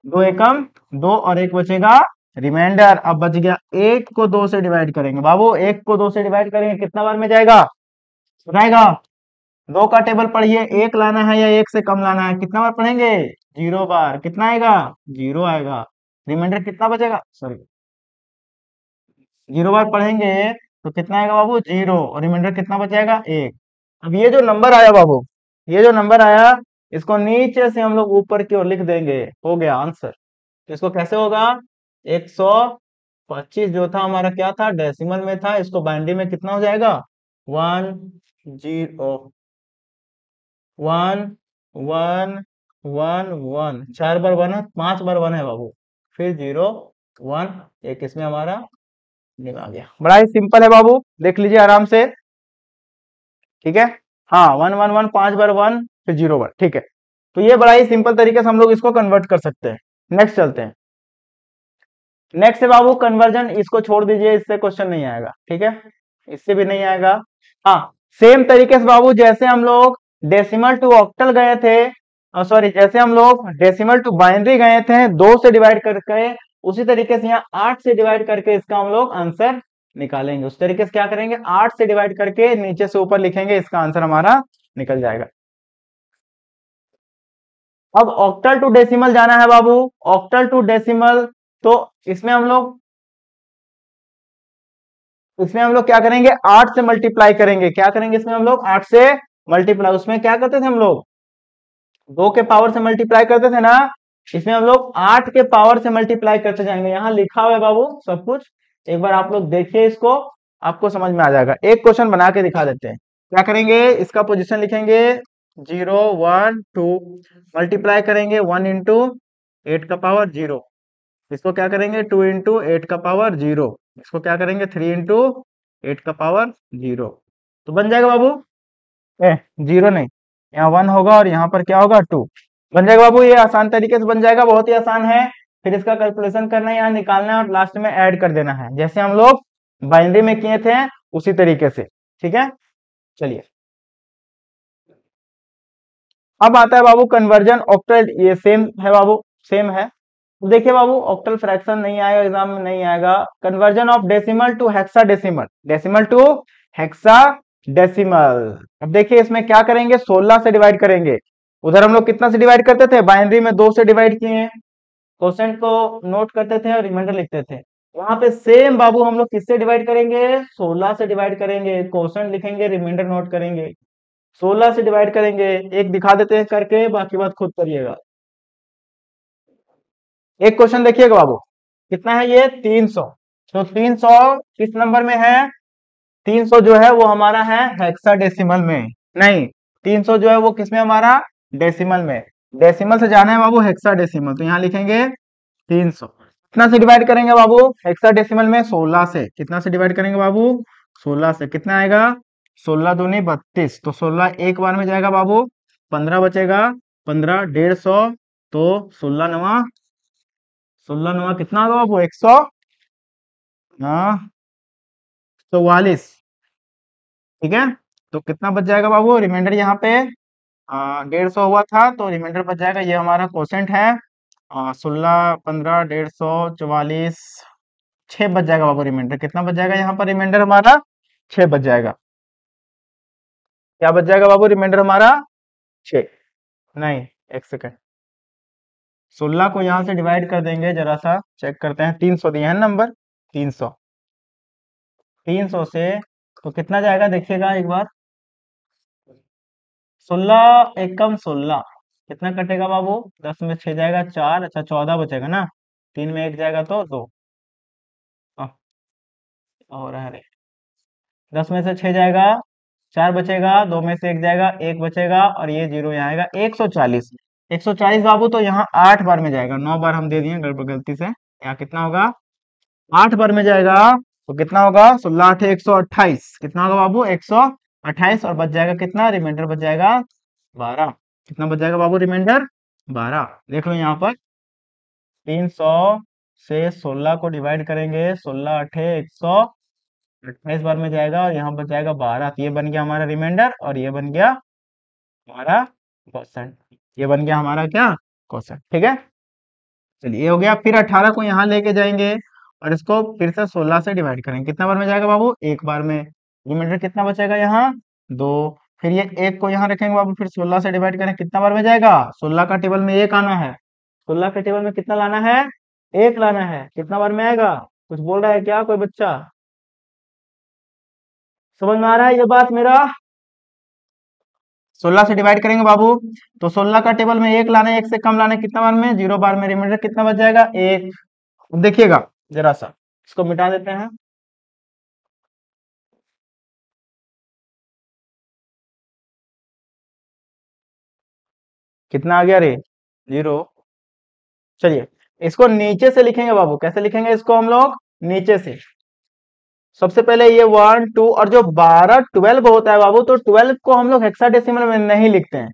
2 एकम 2 और 1 बचेगा रिमाइंडर। अब बच गया 1 को 2 से डिवाइड करेंगे बाबू, 1 को 2 से डिवाइड करेंगे कितना बार में जाएगा, सुनाएगा 2 का टेबल पढ़िए, 1 लाना है या 1 से कम लाना है, कितना बार पढ़ेंगे 0 बार। कितना आएगा 0 आएगा। रिमाइंडर कितना बचेगा, सॉरी 0 बार पढ़ेंगे तो कितना आएगा बाबू 0 और रिमाइंडर कितना बचेगा 1। अब ये जो नंबर आया बाबू, ये जो नंबर आया इसको नीचे से हम लोग ऊपर की ओर लिख देंगे, हो गया आंसर। तो इसको कैसे होगा 125 जो था हमारा क्या था डेसिमल में था, इसको बाइनरी में कितना हो जाएगा 1 0 1 1 1 1, 4 बार 1 है, 5 बार 1 है बाबू, फिर 0 1, एक इसमें हमारा निम आ गया। बड़ा ही सिंपल है बाबू, देख लीजिए आराम से, ठीक है। हाँ 1 1 1 5 बार 1 फिर 0 1, ठीक है। तो ये बड़ा ही सिंपल तरीके से हम लोग इसको कन्वर्ट कर सकते हैं। नेक्स्ट चलते हैं। नेक्स्ट है बाबू कन्वर्जन, इसको छोड़ दीजिए, इससे क्वेश्चन नहीं आएगा, ठीक है, इससे भी नहीं आएगा। हाँ सेम तरीके से बाबू जैसे हम लोग डेसिमल टू ऑक्टल गए थे, सॉरी जैसे हम लोग डेसिमल टू बाइनरी गए थे 2 से डिवाइड करके, उसी तरीके से यहाँ 8 से डिवाइड करके इसका हम लोग आंसर निकालेंगे। उस तरीके से क्या करेंगे 8 से डिवाइड करके नीचे से ऊपर लिखेंगे, इसका आंसर हमारा निकल जाएगा। अब ऑक्टल टू डेसिमल जाना है बाबू, ऑक्टल टू डेसिमल, तो इसमें हम लोग क्या करेंगे 8 से मल्टीप्लाई करेंगे। क्या करेंगे इसमें हम लोग 8 से मल्टीप्लाई, उसमें क्या करते थे हम लोग 2 के पावर से मल्टीप्लाई करते थे ना, इसमें हम लोग 8 के पावर से मल्टीप्लाई करते जाएंगे। यहाँ लिखा हुआ है बाबू सब कुछ, एक बार आप लोग देखिए इसको, आपको समझ में आ जाएगा। एक क्वेश्चन बना के दिखा देते हैं। क्या करेंगे इसका पोजीशन लिखेंगे 0 1 2, मल्टीप्लाई करेंगे 1 इंटू 8 का पावर 0, इसको क्या करेंगे 2 इंटू 8 का पावर 0, इसको क्या करेंगे 3 इंटू 8 का पावर 0। तो बन जाएगा बाबू 0 नहीं, यहाँ 1 होगा और यहाँ पर क्या होगा 2, बन जाएगा बाबू। ये आसान तरीके से बन जाएगा, बहुत ही आसान है। फिर इसका कैलकुलेशन करना है, यहाँ निकालना है और लास्ट में ऐड कर देना है, जैसे हम लोग बाइनरी में किए थे उसी तरीके से, ठीक है। चलिए अब आता है बाबू कन्वर्जन ऑक्टल, ये सेम है बाबू, सेम है। तो देखिए बाबू, ऑक्टल फ्रैक्शन नहीं आएगा, एग्जाम में नहीं आएगा। Conversion of decimal to hexadecimal, decimal to hexadecimal. अब देखिए इसमें क्या करेंगे, 16 से डिवाइड करेंगे। उधर हम लोग कितना से डिवाइड करते थे, बाइनरी में 2 से डिवाइड किए हैं, क्वेश्चन को नोट करते थे और रिमाइंडर लिखते थे। वहां पे सेम बाबू हम लोग किससे डिवाइड करेंगे, 16 से डिवाइड करेंगे, क्वेश्चन लिखेंगे, रिमाइंडर नोट करेंगे। 16 से डिवाइड करेंगे, एक दिखा देते हैं करके, बाकी बात खुद करिएगा। एक क्वेश्चन देखिएगा बाबू, कितना है ये, 300। तो 300 किस नंबर में है, 300 जो है वो हमारा है हेक्साडेसिमल में, नहीं 300 जो है वो किसमें हमारा, डेसिमल में। डेसिमल से जाना है बाबू हेक्साडेसिमल, तो यहाँ लिखेंगे 300। कितना से डिवाइड करेंगे बाबू, हेक्साडेसिमल में 16 से। कितना से डिवाइड करेंगे बाबू, 16 से। कितना आएगा, 16 दूनी 32, तो 16 एक बार में जाएगा बाबू, 15 बचेगा, 15 150, तो 16 नवा, 16 नवा कितना होगा बाबू, 100, हाँ 44। ठीक है, तो कितना बच जाएगा बाबू, रिमाइंडर यहाँ पे 150 हुआ था, तो रिमाइंडर बच जाएगा, ये हमारा क्वेश्चन है 16 15 150 44, 6 बच जाएगा बाबू रिमाइंडर। कितना बच जाएगा यहाँ पर रिमाइंडर हमारा, 6 बच जाएगा। क्या बच जाएगा बाबू रिमाइंडर हमारा, 6। नहीं, एक सेकंड, 16 को यहाँ से डिवाइड कर देंगे, जरा सा चेक करते हैं। 300 दिए हैं नंबर, 300, 300 से तो कितना जाएगा देखिएगा एक बार, 16 एकम 16, कितना कटेगा बाबू, 10 में 6 जाएगा 4, अच्छा 14 बचेगा ना, 3 में 1 जाएगा तो 2, और अरे 10 में से 6 जाएगा, 4 बचेगा, 2 में से 1 जाएगा, 1 बचेगा, और ये 0 यहाँ आएगा, 140। 140 बाबू, तो यहाँ 8 बार में जाएगा, 9 बार हम दे दिए गड़बड़ गलती से, यहाँ कितना होगा, 8 बार में जाएगा, तो कितना होगा, 16 8 128, कितना होगा बाबू, 128, और बच जाएगा कितना, रिमाइंडर बच जाएगा 12। कितना बच जाएगा बाबू रिमाइंडर, 12। देख लो यहाँ पर 300 से 16 को डिवाइड करेंगे, 16 अठे 128 बार में जाएगा, और यहाँ बच जाएगा 12, तो ये बन गया हमारा रिमाइंडर, और ये बन गया हमारा क्वेश्चन, ये बन गया हमारा क्या, क्वेश्चन। ठीक है, चलिए ये हो गया। फिर 18 को यहाँ लेके जाएंगे, और इसको फिर से 16 से डिवाइड करेंगे। कितना बार में जाएगा बाबू, एक बार में। रिमाइंडर कितना बचेगा यहाँ, 2। फिर ये एक को यहाँ रखेंगे बाबू, फिर 16 से डिवाइड करें, कितना बार में जाएगा, 16 का टेबल में एक आना है, 16 के टेबल में कितना लाना है, एक लाना है। कितना बार में आएगा, कुछ बोल रहा है क्या कोई बच्चा, समझ में आ रहा है ये बात मेरा। 16 से डिवाइड करेंगे बाबू, तो 16 का टेबल में एक लाना है, एक से कम लाना है, कितना बार में, 0 बार में। रिमाइंडर कितना बच जाएगा, एक। अब देखिएगा जरा सा, इसको मिटा देते हैं। कितना आ गया रे, 0। चलिए इसको नीचे से लिखेंगे बाबू, कैसे लिखेंगे इसको हम लोग, नीचे से। सबसे पहले ये 1 2, और जो 12 12 होता है बाबू, तो 12 को हम लोग हेक्साडेसिमल में नहीं लिखते हैं,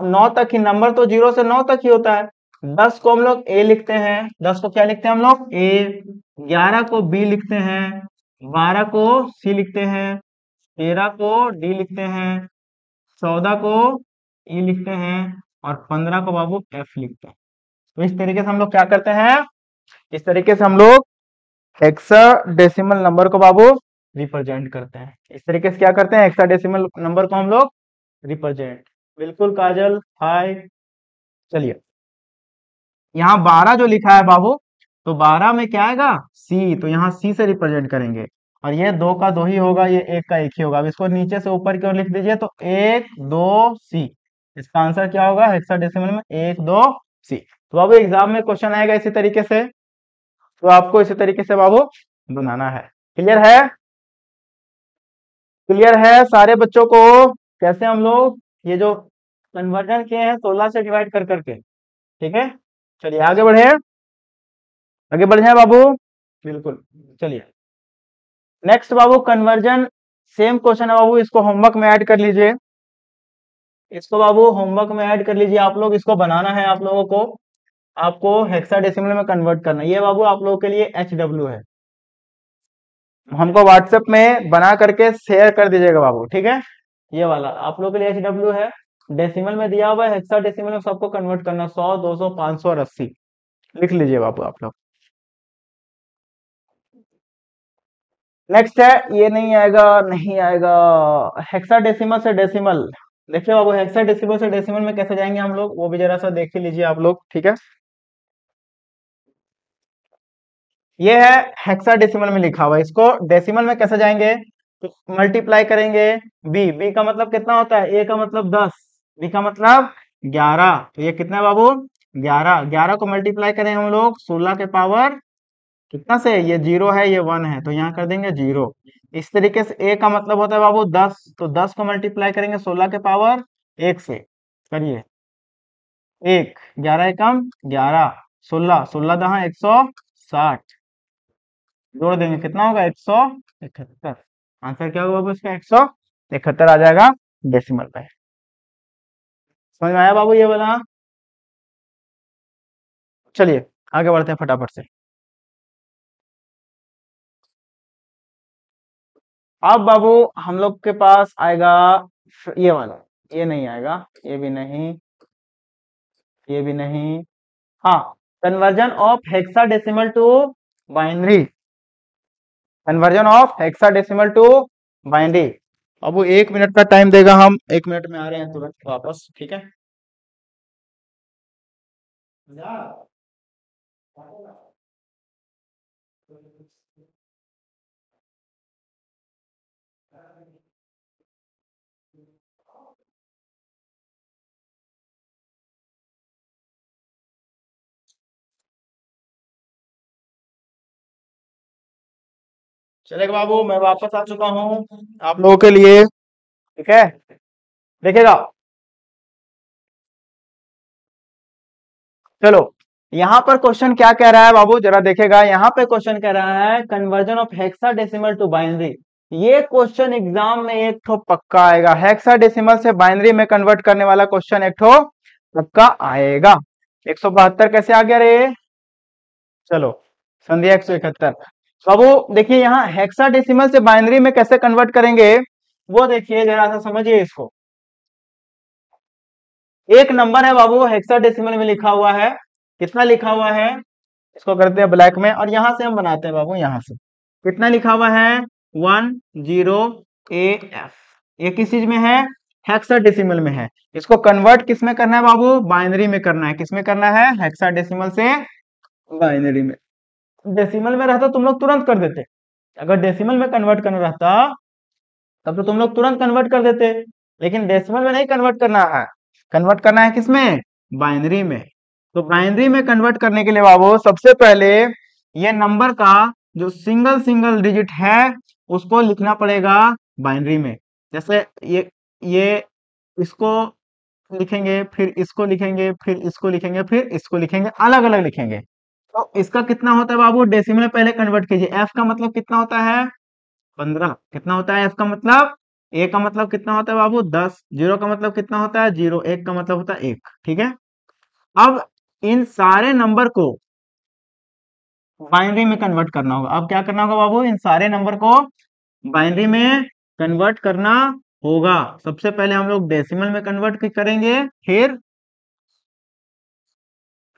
9 तक ही, नंबर तो 0 से 9 तक ही होता है। 10 को हम लोग ए लिखते हैं, 10 को क्या लिखते हैं हम लोग, ए। 11 को बी लिखते हैं, 12 को सी लिखते हैं, 13 को डी लिखते हैं, 14 को ई लिखते हैं, और 15 को बाबू एफ लिखते हैं। तो इस तरीके से हम लोग क्या करते हैं, इस तरीके से हम लोग हेक्साडेसिमल नंबर को बाबू रिप्रेजेंट करते हैं। इस तरीके से क्या करते हैं, हेक्साडेसिमल नंबर को हम लोग रिप्रेजेंट। बिल्कुल काजल, हाय। चलिए यहाँ 12 जो लिखा है बाबू, तो 12 में क्या आएगा, सी, तो यहाँ सी से रिप्रेजेंट करेंगे। और ये 2 का 2 ही होगा, ये 1 का 1 ही होगा। अब इसको नीचे से ऊपर की ओर लिख दीजिए, तो 1 2 सी। इसका आंसर क्या होगा, हेक्साडेसिमल में 1 2 सी। तो बाबू एग्जाम में क्वेश्चन आएगा इसी तरीके से, तो आपको इसी तरीके से बाबू बनाना है। क्लियर है, क्लियर है सारे बच्चों को, कैसे हम लोग ये जो कन्वर्जन किए हैं 16 से डिवाइड कर करके। ठीक है, चलिए आगे बढ़े, आगे बढ़ जाए बाबू, बिल्कुल। चलिए नेक्स्ट बाबू, कन्वर्जन सेम क्वेश्चन है बाबू, इसको होमवर्क में ऐड कर लीजिए, इसको बाबू होमवर्क में ऐड कर लीजिए आप लोग। इसको बनाना है आप लोगों को, आपको हेक्साडेसिमल में कन्वर्ट करना है। ये बाबू आप लोगों के लिए HW है, हमको व्हाट्सएप में बना करके शेयर कर दीजिएगा बाबू। ठीक है, ये वाला आप लोगों के लिए HW है, डेसिमल में दिया हुआ है, हेक्साडेसिमल में सबको कन्वर्ट करना, 100 200 500 और 80। लिख लीजिए बाबू आप लोग। नेक्स्ट है, ये नहीं आएगा, नहीं आएगा। हेक्साडेसिमल से डेसिमल। देखिए बाबू, हेक्साडेसिमल से डेसिमल में कैसे जाएंगे हम लोग, वो भी जरा सा देख ही लीजिए आप लोग, ठीक है। ये है हेक्साडेसिमल में लिखा हुआ है, इसको डेसिमल में कैसे जाएंगे, तो मल्टीप्लाई करेंगे। बी का मतलब कितना होता है, ए का मतलब 10, बी का मतलब 11, तो ये कितना है बाबू, 11। 11 को मल्टीप्लाई करें हम लोग 16 के पावर कितना से, ये 0 है ये 1 है, तो यहाँ कर देंगे 0। इस तरीके से ए का मतलब होता है बाबू 10, तो 10 को मल्टीप्लाई करेंगे 16 के पावर 1 से, करिए। 1, 11 एकम 11, 16, 16 दहा 160, जोड़ देंगे कितना होगा, 171। आंसर क्या होगा बाबू इसका, 171 आ जाएगा डेसिमल पे। समझ में आया बाबू ये वाला। चलिए आगे बढ़ते हैं फटाफट से। अब बाबू हम लोग के पास आएगा ये वाला, ये नहीं आएगा, ये भी नहीं, ये भी नहीं। हाँ, conversion of hexadecimal to binary, conversion of hexadecimal to binary. अब वो 1 मिनट का टाइम देगा, हम 1 मिनट में आ रहे हैं तुरंत वापस, ठीक है। चलेगा बाबू, मैं वापस आ चुका हूँ आप लोगों के लिए, ठीक है। देखेगा, चलो यहाँ पर क्वेश्चन क्या कह रहा है बाबू, जरा देखेगा। यहाँ पे क्वेश्चन कह रहा है conversion of hexadecimal to binary. ये क्वेश्चन एग्जाम में एक ठो पक्का आएगा, हेक्साडेसिमल से बाइनरी में कन्वर्ट करने वाला क्वेश्चन एक ठो पक्का आएगा। 172 कैसे आ गया रे, चलो संध्या 171। बाबू देखिए, यहाँ हेक्साडेसिमल से बाइनरी में कैसे कन्वर्ट करेंगे, वो देखिए जरा सा समझिए इसको। एक नंबर है बाबू हेक्साडेसिमल में लिखा हुआ है, कितना लिखा हुआ है, इसको करते हैं ब्लैक में, और यहां से हम बनाते हैं बाबू, यहां से कितना लिखा हुआ है, 10 AF। ये किस चीज में है, हेक्साडेसिमल में है। इसको कन्वर्ट किस में करना है बाबू, बाइनरी में करना है। किस में करना है, हेक्साडेसिमल से बाइनरी में। डेसिमल में रहता तुम लोग तुरंत कर देते, अगर डेसिमल में कन्वर्ट करना रहता तब तो तुम लोग तुरंत कन्वर्ट कर देते, लेकिन डेसिमल में नहीं कन्वर्ट करना है, कन्वर्ट करना है किसमें, बाइनरी में। तो बाइनरी में कन्वर्ट करने के लिए बाबू सबसे पहले ये नंबर का जो सिंगल सिंगल डिजिट है उसको लिखना पड़ेगा बाइनरी में। जैसे ये इसको लिखेंगे, फिर इसको लिखेंगे, फिर इसको लिखेंगे, फिर इसको लिखेंगे, अलग अलग लिखेंगे। तो इसका कितना होता है बाबू, डेसिमल में पहले कन्वर्ट कीजिए। एफ का मतलब कितना होता है, 15। कितना होता है एफ का मतलब, ए का मतलब कितना होता है बाबू, 10। जीरो का मतलब कितना होता है, 0। एक का मतलब होता है 1, ठीक है। अब इन सारे नंबर को बाइनरी में कन्वर्ट करना होगा। अब क्या करना होगा बाबू, इन सारे नंबर को बाइनरी में कन्वर्ट करना होगा। सबसे पहले हम लोग डेसिमल में कन्वर्ट करेंगे, फिर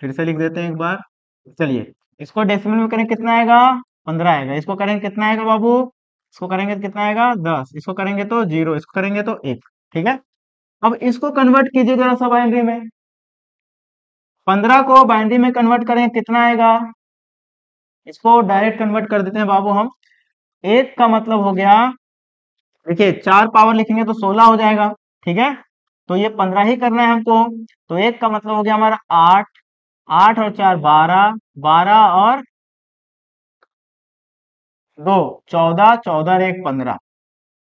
से लिख देते हैं एक बार। चलिए इसको डेसिमल में करें कितना आएगा, 15 आएगा। इसको करेंगे कितना आएगा बाबू, इसको करेंगे तो कितना आएगा, 10। इसको करेंगे तो 0, इसको करेंगे तो 1, ठीक है। अब इसको कन्वर्ट कीजिए जरा सा बाइनरी में। 15 को बाइनरी में कन्वर्ट करें कितना आएगा, इसको डायरेक्ट कन्वर्ट कर देते हैं बाबू हम। एक का मतलब हो गया, देखिए 4 पावर लिखेंगे तो 16 हो जाएगा, ठीक है। तो ये 15 ही करना है हमको। तो एक का मतलब हो गया हमारा 8, 8 और 4 12, 12 और 2 14, 14 और 1 15।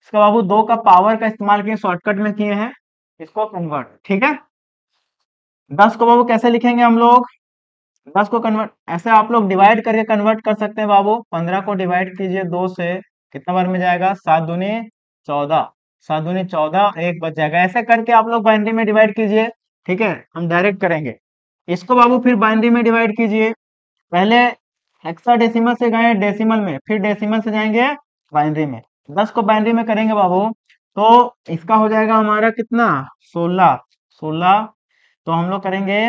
इसका बाबू 2 का पावर का इस्तेमाल किए, शॉर्टकट में किए हैं इसको कन्वर्ट, ठीक है। 10 को बाबू कैसे लिखेंगे हम लोग, 10 को कन्वर्ट ऐसे आप लोग डिवाइड करके कन्वर्ट कर सकते हैं बाबू। 15 को डिवाइड कीजिए 2 से, कितना बार में जाएगा, 7 दूनी 14, 7 दूनी 14, 1 बच जाएगा। ऐसे करके आप लोग बाइनरी में डिवाइड कीजिए, ठीक है। हम डायरेक्ट करेंगे इसको बाबू, फिर बाइनरी में डिवाइड कीजिए। पहले हेक्साडेसिमल से गए डेसिमल में, फिर डेसिमल से जाएंगे बाइनरी में। 10 को बाइनरी में करेंगे बाबू तो इसका हो जाएगा हमारा कितना, 16, 16। तो हम लोग करेंगे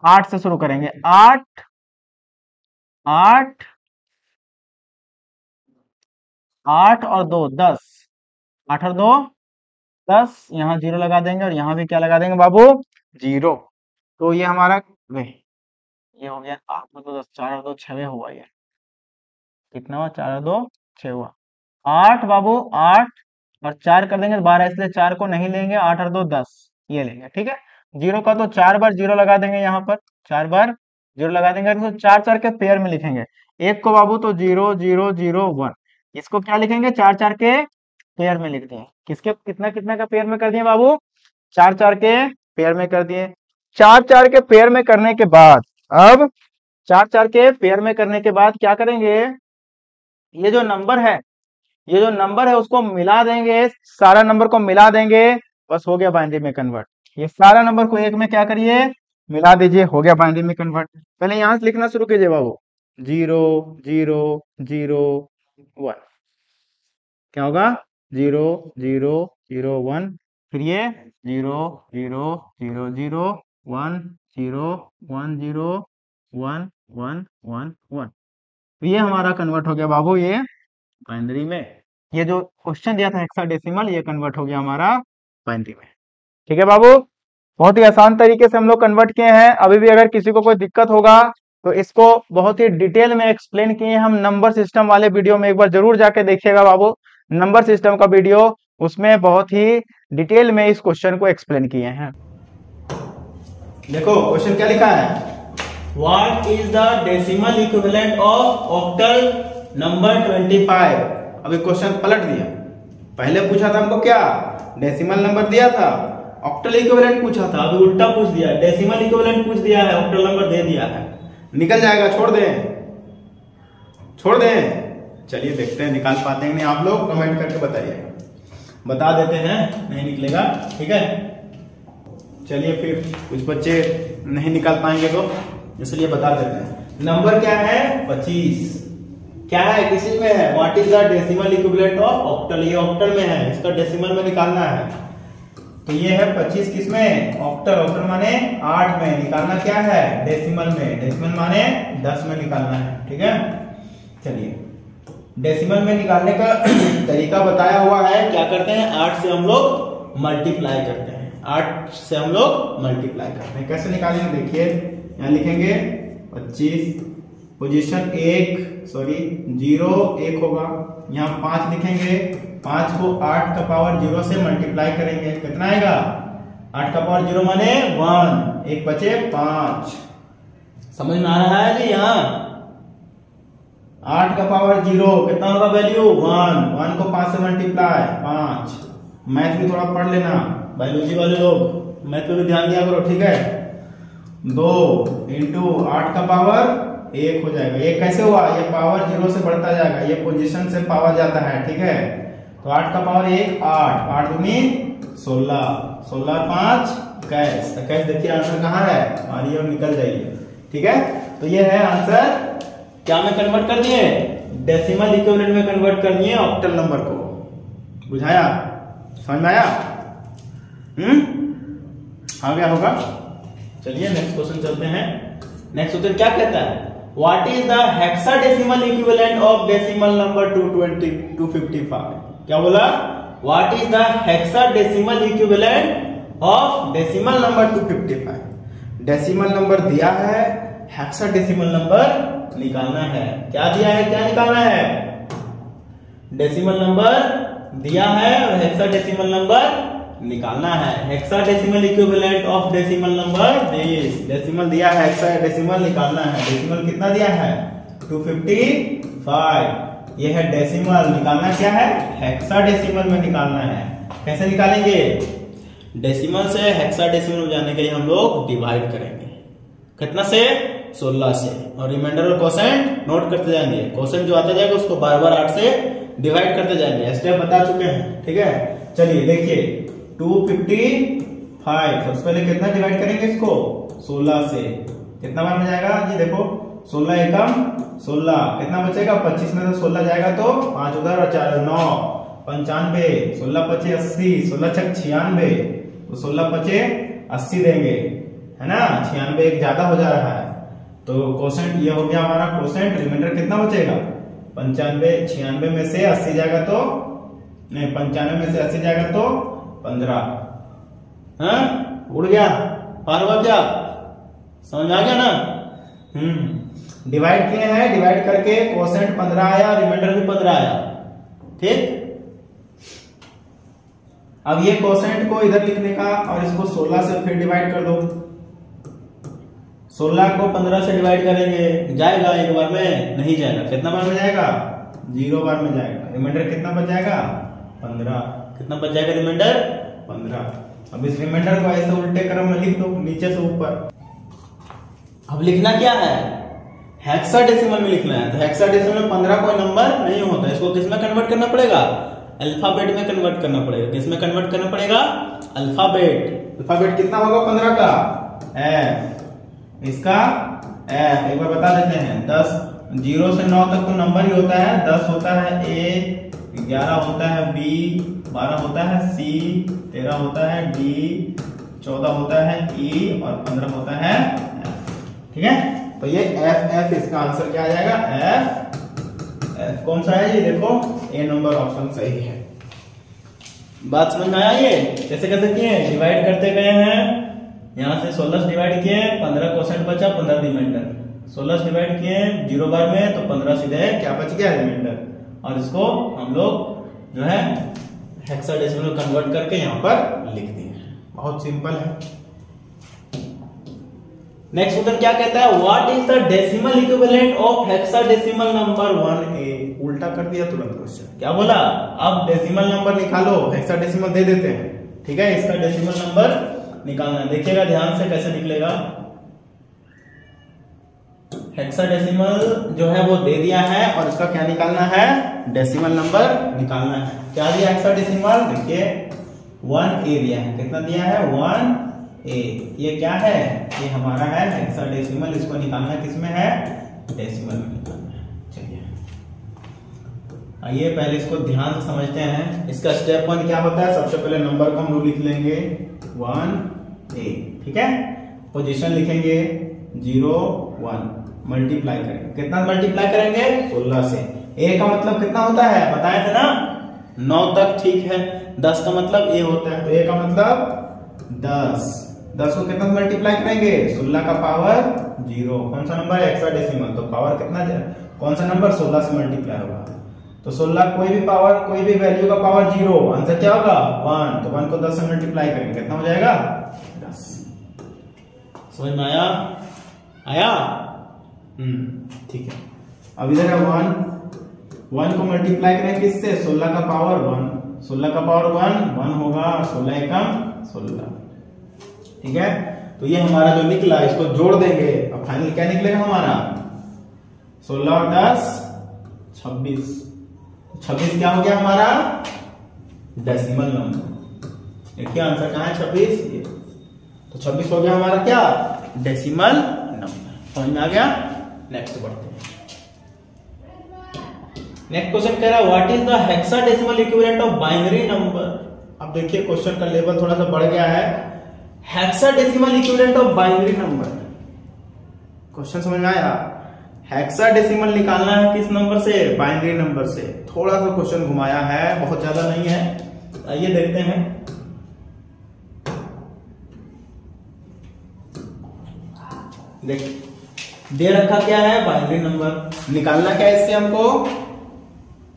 8 से शुरू करेंगे, 8 8 8 और 2 10, 8 और 2 10, यहाँ 0 लगा देंगे और यहाँ भी क्या लगा देंगे बाबू, 0। तो ये हमारा ये हो गया 8 और 2 10, 4 और 2 6 हुआ, ये कितना हुआ, 4 और 2 6 हुआ। 8 बाबू 8 और 4 कर देंगे 12, इसलिए 4 को नहीं लेंगे, 8 और 2 10 ये लेंगे, ठीक है। 0 का तो 4 बार 0 लगा देंगे, यहाँ पर 4 बार 0 लगा देंगे, तो 4 4 के पेयर में लिखेंगे। एक को बाबू तो 0 0 0 1, इसको क्या लिखेंगे, 4 4 के पेयर में लिख दिए। किसके कितना कितना का पेयर में कर दिए बाबू, 4 4 के पेयर में कर दिए। 4 4 के पेयर में करने के बाद, अब 4 4 के पेयर में करने के बाद क्या करेंगे, ये जो नंबर है, ये जो नंबर है उसको मिला देंगे, सारा नंबर को मिला देंगे, बस हो गया बाइनरी में कन्वर्ट। ये सारा नंबर को एक में क्या करिए, मिला दीजिए, हो गया बाइनरी में कन्वर्ट। पहले यहां से लिखना शुरू कीजिए बाबू, 0 0 0 1, क्या होगा, 0 0 0 1, फिर ये 0 0 0 0 1 0 1 0 1 1 1 1। तो ये हमारा कन्वर्ट हो गया बाबू ये बाइनरी में। ये जो क्वेश्चन दिया था हेक्साडेसिमल, ये कन्वर्ट हो गया हमारा बाइनरी में, ठीक है बाबू। बहुत ही आसान तरीके से हम लोग कन्वर्ट किए हैं। अभी भी अगर किसी को कोई दिक्कत होगा तो इसको बहुत ही डिटेल में एक्सप्लेन किए हम नंबर सिस्टम वाले वीडियो में, एक बार जरूर जाके देखिएगा बाबू, नंबर सिस्टम का वीडियो, उसमें बहुत ही डिटेल में इस क्वेश्चन को एक्सप्लेन किए हैं। देखो क्वेश्चन क्या लिखा है, what is the decimal equivalent of octal number 25। अभी क्वेश्चन पलट दिया, पहले पूछा था हमको क्या, डेसिमल नंबर दिया था, ऑक्टल इक्विवेलेंट पूछा था, अभी उल्टा पूछ दिया, डेसिमल इक्विवेलेंट पूछ दिया है, ऑक्टल नंबर दे दिया है। निकल जाएगा, छोड़ दें, छोड़ दें। चलिए देखते हैं निकाल पाते हैं नहीं, आप लोग कमेंट करके बताइए, बता देते हैं नहीं निकलेगा, ठीक है। चलिए फिर कुछ बच्चे नहीं निकाल पाएंगे तो इसलिए बता देते हैं। नंबर क्या है, 25, क्या है, किसी में है, what is the decimal equivalent of octal, ये ऑक्टल में है, इसका डेसिमल में निकालना है। तो ये है 25 किसमें, ऑक्टल, ऑक्टल माने 8 में, निकालना क्या है, डेसिमल में, डेसिमल माने 10 में निकालना है, ठीक है। चलिए डेसिमल में निकालने का तरीका बताया हुआ है, क्या करते हैं, 8 से हम लोग मल्टीप्लाई करते हैं, 8 से हम लोग मल्टीप्लाई करते हैं। कैसे निकालेंगे, देखिए यहाँ लिखेंगे 25, पोजीशन 0 1 होगा, यहाँ 5 लिखेंगे, 5 को 8 का पावर 0 से मल्टीप्लाई करेंगे, कितना आएगा, 8 का पावर 0 माने 1, एक बचे 5। समझ में आ रहा है जी, यहाँ 8 का पावर 0 कितना होगा वैल्यू, 1 को 5 से मल्टीप्लाई 5। मैथ भी थोड़ा पढ़ लेना, बायोलॉजी वाले लोग मैथ पे भी ध्यान दिया करो, ठीक है। 2 इंटू 8 का पावर 1 हो जाएगा, ये कैसे हुआ, ये पावर 0 से बढ़ता जाएगा, ये पोजीशन से पावर जाता है, ठीक है। तो 8 का पावर 1 8, 8 दूनी 16, 16 5 21, 21 देखिए आंसर कहाँ है, और ये निकल जाइए, ठीक है। तो ये है आंसर, क्या में कन्वर्ट कर दिए, डेसिमल इक्विवेलेंट में कन्वर्ट कर दिए ऑक्टल नंबर को, बुझाया, समझ में आया, आ गया होगा। चलिए नेक्स्ट क्वेश्चन चलते हैं। नेक्स्ट क्वेश्चन क्या कहता है, what is the hexadecimal equivalent of decimal number 255। क्या बोला, what is the hexadecimal equivalent of decimal number 255। Decimal number दिया है, हेक्साडेसिमल नंबर निकालना है। क्या दिया है, क्या निकालना है, डेसिमल नंबर दिया है और हेक्साडेसिमल नंबर निकालना है। Hexadecimal equivalent of decimal number 20, decimal दिया है, हेक्साडेसिमल निकालना है। डेसिमल कितना दिया है, 255, ये है डेसिमल, निकालना क्या है, हेक्साडेसिमल में निकालना है। कैसे निकालेंगे, डेसिमल से हेक्साडेसिमल में जाने के लिए हम लोग डिवाइड करेंगे, कितना से, 16 से, और रिमाइंडर और कोसेंट नोट करते जाएंगे, कोसेंट जो आता जाएगा उसको बार बार 8 से डिवाइड करते जाएंगे, स्टेप बता चुके हैं, ठीक है। चलिए देखिए 255, सबसे पहले कितना डिवाइड करेंगे इसको, 16 से, कितना बार में जाएगा जी, देखो 16 एकम 16, कितना बचेगा, 25 में तो 16 जाएगा तो 5 उधर और 4 9, 95, 16 पचे 80, 16 छक 96, तो 16 पचे 80 देंगे, है ना, 96 एक ज्यादा हो जा रहा है, तो कोसेंट ये हो गया हमारा कोसेंट। रिमाइंडर कितना बचेगा? 95, 96 में से 80 जाएगा तो नहीं, 95 में से 80 जाएगा तो 15। हाँ, उड़ गया, पार हुआ क्या? समझ आ गया ना? डिवाइड किए हैं, डिवाइड करके कोसेंट 15 आया, रिमाइंडर भी 15 आया। ठीक, अब ये कोसेंट को इधर लिखने का और इसको 16 से फिर डिवाइड कर दो। 16 को 15 से डिवाइड करेंगे, जाएगा एक बार में? नहीं जाएगा। कितना बार में जाएगा? 0 बार में जाएगा। रिमाइंडर कितना बच जाएगा? 15। कितना बच जाएगा रिमाइंडर? 15। अब इस रिमाइंडर को ऐसे उल्टे क्रम में लिख दो, नीचे से ऊपर। अब लिखना क्या है? हेक्साडेसिमल में लिखना है। तो हेक्साडेसिमल में 15 कोई नंबर नहीं होता, इसको किस में कन्वर्ट करना पड़ेगा? अल्फाबेट में कन्वर्ट करना पड़ेगा। किस में कन्वर्ट करना पड़ेगा? अल्फाबेट। अल्फाबेट कितना होगा 15 का? एफ। इसका एफ एक बार बता देते हैं। 10 0 से 9 तक तो नंबर ही होता है। 10 होता है ए, 11 होता है बी, 12 होता है सी, 13 होता है डी, 14 होता है ई और 15 होता है एफ। ठीक है, तो ये एफ एफ इसका आंसर क्या आ जाएगा? एफ एफ कौन सा है? ये देखो, ए नंबर ऑप्शन सही है। बात समझ में आया? ये कैसे कैसे किए? डिवाइड करते गए हैं, यहां से 16 से डिवाइड किए, 15 कोसेंट बचा, 15 रिमाइंडर। 16 से डिवाइड किए 0 बार में तो 15 सीधे क्या बच गया? रिमाइंडर। और इसको हम लोग जो है हेक्साडेसिमल में कन्वर्ट करके यहां पर लिख दिए। बहुत सिंपल है। नेक्स्ट क्वेश्चन क्या कहता है? What is the decimal equivalent of hexadecimal number 1A? उल्टा कर दिया तुरंत क्वेश्चन। क्या बोला? अब डेसिमल नंबर निकालो, हेक्साडेसिमल दे देते हैं। ठीक है, इसका डेसिमल नंबर निकालना है। देखिएगा ध्यान से कैसे निकलेगा। हेक्साडेसिमल जो है वो दे दिया है और इसका क्या निकालना है? डेसिमल नंबर निकालना है। क्या दिया हेक्साडेसिमल? देखिए 1A दिया है। कितना दिया है? 1A। ये क्या है? ये हमारा है हेक्साडेसिमल। इसको निकालना किसमें है? डेसिमल में निकालना है। चलिए आइए पहले इसको ध्यान से समझते हैं। इसका स्टेप 1 क्या होता है? सबसे पहले नंबर को हम लोग लिख लेंगे 1A। ठीक है, पोजीशन लिखेंगे 0 1, मल्टीप्लाई करेंगे। कितना मल्टीप्लाई करेंगे? 16 से। A का मतलब कितना होता है? बताए थे ना, 9 तक। ठीक है, 10 का मतलब A होता है, तो A का मतलब 10। 10 को कितना मल्टीप्लाई करेंगे? 16 का पावर 0। कौन सा नंबर है? हेक्साडेसिमल। तो पावर कितना कौन सा नंबर? 16 से मल्टीप्लाई होगा। तो 16 कोई भी पावर, कोई भी वैल्यू का पावर 0, आंसर क्या होगा? 1। तो 1 को 10 से मल्टीप्लाई करेंगे, कितना हो जाएगा? 10। समझ में आया? आया? ठीक है। अब इधर है 1 को मल्टीप्लाई करें किससे? 16 का पावर 1। 16 का पावर 1 होगा, 16 एकम 16। ठीक है, तो ये हमारा जो निकला इसको जोड़ देंगे। अब फाइनल क्या निकलेगा हमारा? 16 और 10 26। 26 क्या हो गया हमारा? Decimal number. देखिए आंसर कहां है? 26। ये तो 26 हो गया हमारा क्या? Decimal number. समझ में आ गया? नेक्स्ट बढ़ते हैं। नेक्स्ट क्वेश्चन कह रहा है what is the hexadecimal equivalent of binary number. अब देखिए क्वेश्चन का लेवल थोड़ा सा बढ़ गया है। Hexadecimal equivalent of binary number. Question समझ में आया? हेक्साडेसिमल निकालना है किस नंबर से? बाइनरी नंबर से। थोड़ा सा क्वेश्चन घुमाया है, बहुत ज्यादा नहीं है। आइए देखते हैं। देख दे रखा क्या है? Binary number. निकालना क्या है इससे हमको?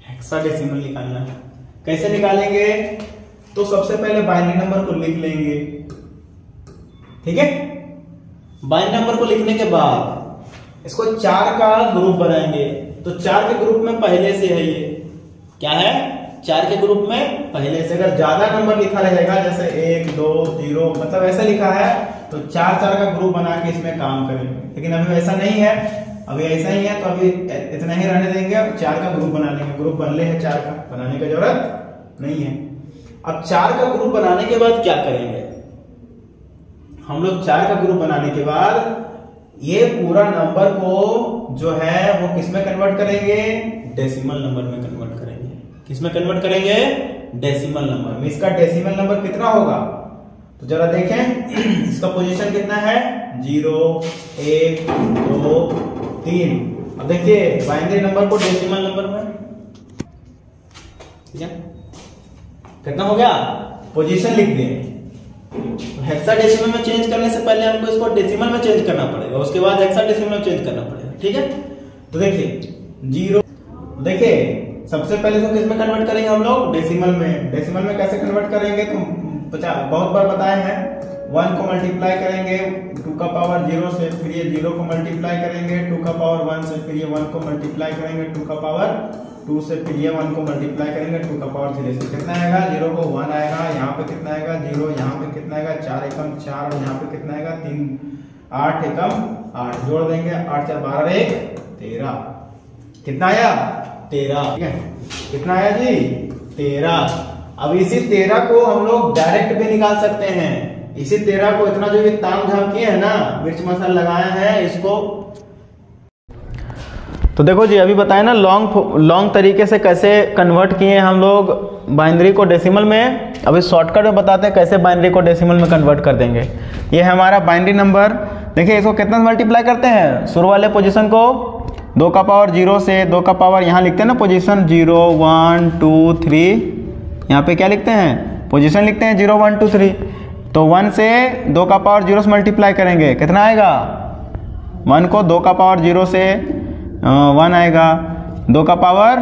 हेक्साडेसिमल निकालना है। कैसे निकालेंगे? तो सबसे पहले बाइनरी नंबर को लिख लेंगे। ठीक है, बाइनरी नंबर को लिखने के बाद इसको 4 का ग्रुप बनाएंगे। तो 4 के ग्रुप में पहले से है, ये क्या है? 4 के ग्रुप में पहले से। अगर ज्यादा नंबर लिखा रहेगा जैसे 1 2 0 मतलब ऐसा लिखा है तो 4 का ग्रुप बना के इसमें काम करेंगे। लेकिन अभी वैसा नहीं है, अभी ऐसा ही है तो अभी इतना ही रहने देंगे। अब 4 का ग्रुप बना लेंगे। ग्रुप बनले है 4 का, बनाने की जरूरत नहीं है। अब 4 का ग्रुप बनाने के बाद क्या करेंगे हम लोग? 4 का ग्रुप बनाने के बाद ये पूरा नंबर को जो है वो किसमें कन्वर्ट करेंगे? डेसिमल नंबर में कन्वर्ट करेंगे। किसमें कन्वर्ट करेंगे? डेसिमल नंबर में। इसका डेसिमल नंबर कितना होगा? तो जरा देखें, इसका पोजीशन कितना है? 0 1 2 3। अब देखिए बाइनरी नंबर को डेसिमल नंबर में, ठीक है, कितना हो गया, पोजीशन लिख दिए। हेक्साडेसिमल में चेंज करने से पहले हमको इसको डेसिमल में चेंज करना पड़ेगा, उसके बाद हेक्साडेसिमल में चेंज करना पड़ेगा, ठीक है। तो देखिए 0, देखिए सबसे पहले तो किस में कन्वर्ट करेंगे हम लोग, डेसिमल में। डेसिमल में कैसे कन्वर्ट करेंगे तो बहुत बार बताए हैं, 1 को मल्टीप्लाई करेंगे 2 का पावर 0 से, फिर ये 0 को मल्टीप्लाई करेंगे 2 का पावर 1 से, फिर ये 1 को मल्टीप्लाई करेंगे 2 का पावर 2 से, फिर ये 1 को मल्टीप्लाई करेंगे 2 का पावर 0 से। कितना आएगा, 0 को 1 आएगा, यहाँ पे कितना आएगा 0, यहाँ पे कितना आएगा 4 एकम 4, और यहाँ पे कितना आएगा 3 8 एकम 8, जोड़ देंगे 8 4 12 1 13। कितना आया 13, ठीक है। कितना आया जी 13। अब इसी 13 को हम लोग डायरेक्ट भी निकाल सकते हैं। इसी 13 को इतना जो ये ताम झाम किए है ना, मिर्च मसाला लगाया है इसको, तो देखो जी अभी बताया ना लॉन्ग तरीके से कैसे कन्वर्ट किए हम लोग बाइनरी को डेसिमल में। अभी शॉर्टकट में बताते हैं कैसे बाइनरी को डेसिमल में कन्वर्ट कर देंगे। ये है हमारा बाइनरी नंबर। देखिए इसको कितना मल्टीप्लाई करते हैं, शुरू वाले पोजीशन को 2 का पावर 0 से, 2 का पावर यहाँ लिखते हैं ना पोजीशन 0 1 2 3, यहाँ पे क्या लिखते हैं, पोजीशन लिखते हैं 0 1 2 3। तो 1 से 2 का पावर 0 से मल्टीप्लाई करेंगे, कितना आएगा, 1 को 2 का पावर 0 से 1 आएगा, 2 का पावर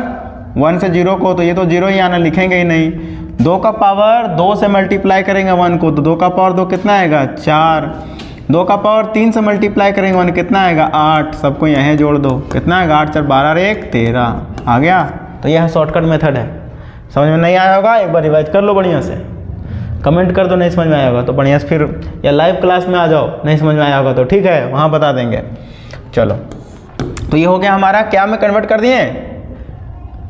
1 से 0 को, तो ये तो 0 ही आना, लिखेंगे ही नहीं। 2 का पावर 2 से मल्टीप्लाई करेंगे 1 को, तो 2 का पावर 2 कितना आएगा 4। 2 का पावर 3 से मल्टीप्लाई करेंगे 1, कितना आएगा 8, सबको यहीं जोड़ दो, कितना आएगा 8 4 12 1 13 आ गया। तो यह शॉर्टकट मेथड है। समझ में नहीं आया होगा एक बार रिवाइज कर लो बढ़िया से, कमेंट कर दो नहीं समझ में आया होगा तो बढ़िया से, फिर या लाइव क्लास में आ जाओ, नहीं समझ में आया होगा तो ठीक है वहाँ बता देंगे। चलो तो ये हो गया हमारा, क्या में कन्वर्ट कर दिए,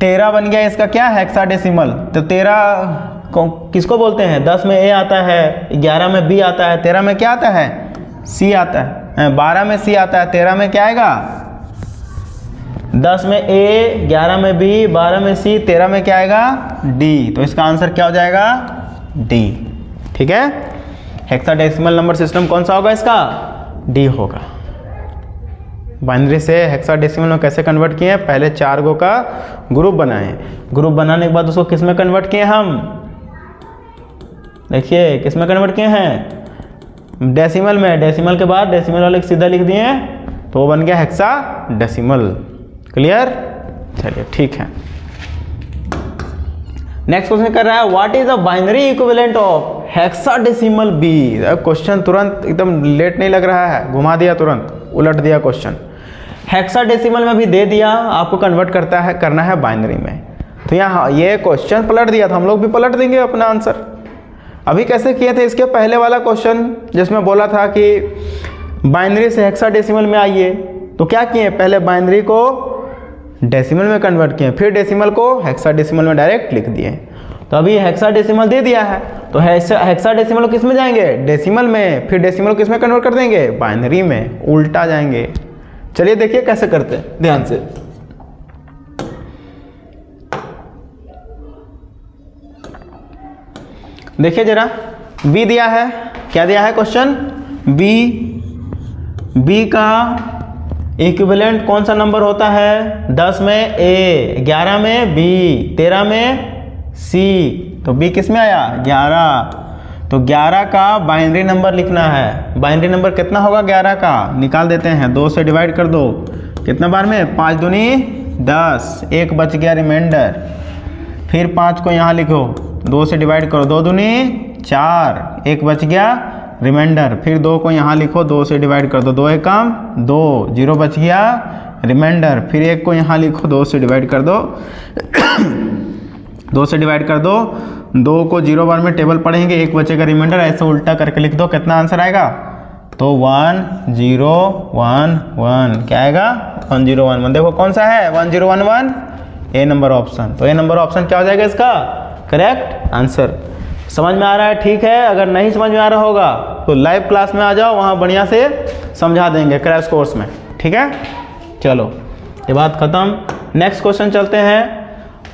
13 बन गया इसका क्या, हेक्साडेसिमल। तो 13 को किसको बोलते हैं, 10 में ए आता है, 11 में बी आता है, 13 में क्या आता है सी आता है, 12 में सी आता है, 13 में क्या आएगा, 10 में ए, 11 में बी, 12 में सी, 13 में क्या आएगा डी। तो इसका आंसर क्या हो जाएगा डी, ठीक है। हेक्साडेसिमल नंबर सिस्टम कौन सा होगा इसका, डी होगा। बाइनरी से हेक्साडेसिमल में कैसे कन्वर्ट किए, पहले 4 गो का ग्रुप बनाए, ग्रुप बनाने के बाद उसको किस में कन्वर्ट किए हम, देखिए किस में कन्वर्ट किए हैं, डेसिमल में। डेसिमल के बाद डेसिमल वाले सीधा लिख दिए तो वो बन गया हेक्साडेसिमल। क्लियर, चलिए ठीक है। नेक्स्ट क्वेश्चन कर रहा है, what is the binary equivalent of hexadecimal B. Question तुरंत एकदम लेट नहीं लग रहा है, घुमा दिया, तुरंत उलट दिया क्वेश्चन। हेक्साडेसिमल में भी दे दिया, आपको कन्वर्ट करना है बाइनरी में। तो यहाँ ये क्वेश्चन पलट दिया था, हम लोग भी पलट देंगे अपना आंसर। अभी कैसे किए थे, इसके पहले वाला क्वेश्चन जिसमें बोला था कि बाइनरी से हेक्साडेसिमल में आइए, तो क्या किए, पहले बाइनरी को डेसिमल में कन्वर्ट किए, फिर डेसिमल को हेक्साडेसिमल में डायरेक्ट लिख दिए। तो अभी हेक्साडेसिमल दे दिया है, तो हेक्साडेसिमल किस में जाएंगे, डेसिमल में, फिर डेसिमल किस में कन्वर्ट कर देंगे, बाइनरी में, उल्टा जाएंगे। चलिए देखिए कैसे करते हैं ध्यान से। देखिए जरा, बी दिया है, क्या दिया है क्वेश्चन, बी का इक्विवेलेंट कौन सा नंबर होता है, 10 में ए, 11 में बी, 13 में सी। तो बी किस में आया 11, तो 11 का बाइनरी नंबर लिखना है। बाइनरी नंबर कितना होगा 11 का, निकाल देते हैं, 2 से डिवाइड कर दो, कितना बार में, 5 दूनी 10, 1 बच गया रिमाइंडर, फिर 5 को यहाँ लिखो, 2 से डिवाइड करो, 2 दूनी 4, 1 बच गया रिमाइंडर, फिर 2 को यहाँ लिखो, 2 से डिवाइड कर दो, 2 एक कम 2, 0 बच गया रिमाइंडर, फिर 1 को यहाँ लिखो, 2 से डिवाइड कर दो 2 से डिवाइड कर दो, 2 को 0 बार में टेबल पढ़ेंगे, 1 बचेगा रिमाइंडर, ऐसे उल्टा करके लिख दो, कितना आंसर आएगा, तो 1 0 1 1, क्या आएगा 1 0 1 1। देखो कौन सा है 1 0 1 1, ए नंबर ऑप्शन। तो ए नंबर ऑप्शन क्या हो जाएगा इसका करेक्ट आंसर। समझ में आ रहा है, ठीक है। अगर नहीं समझ में आ रहा होगा तो लाइव क्लास में आ जाओ, वहाँ बढ़िया से समझा देंगे क्रैश कोर्स में, ठीक है। चलो ये बात खत्म। नेक्स्ट क्वेश्चन चलते हैं,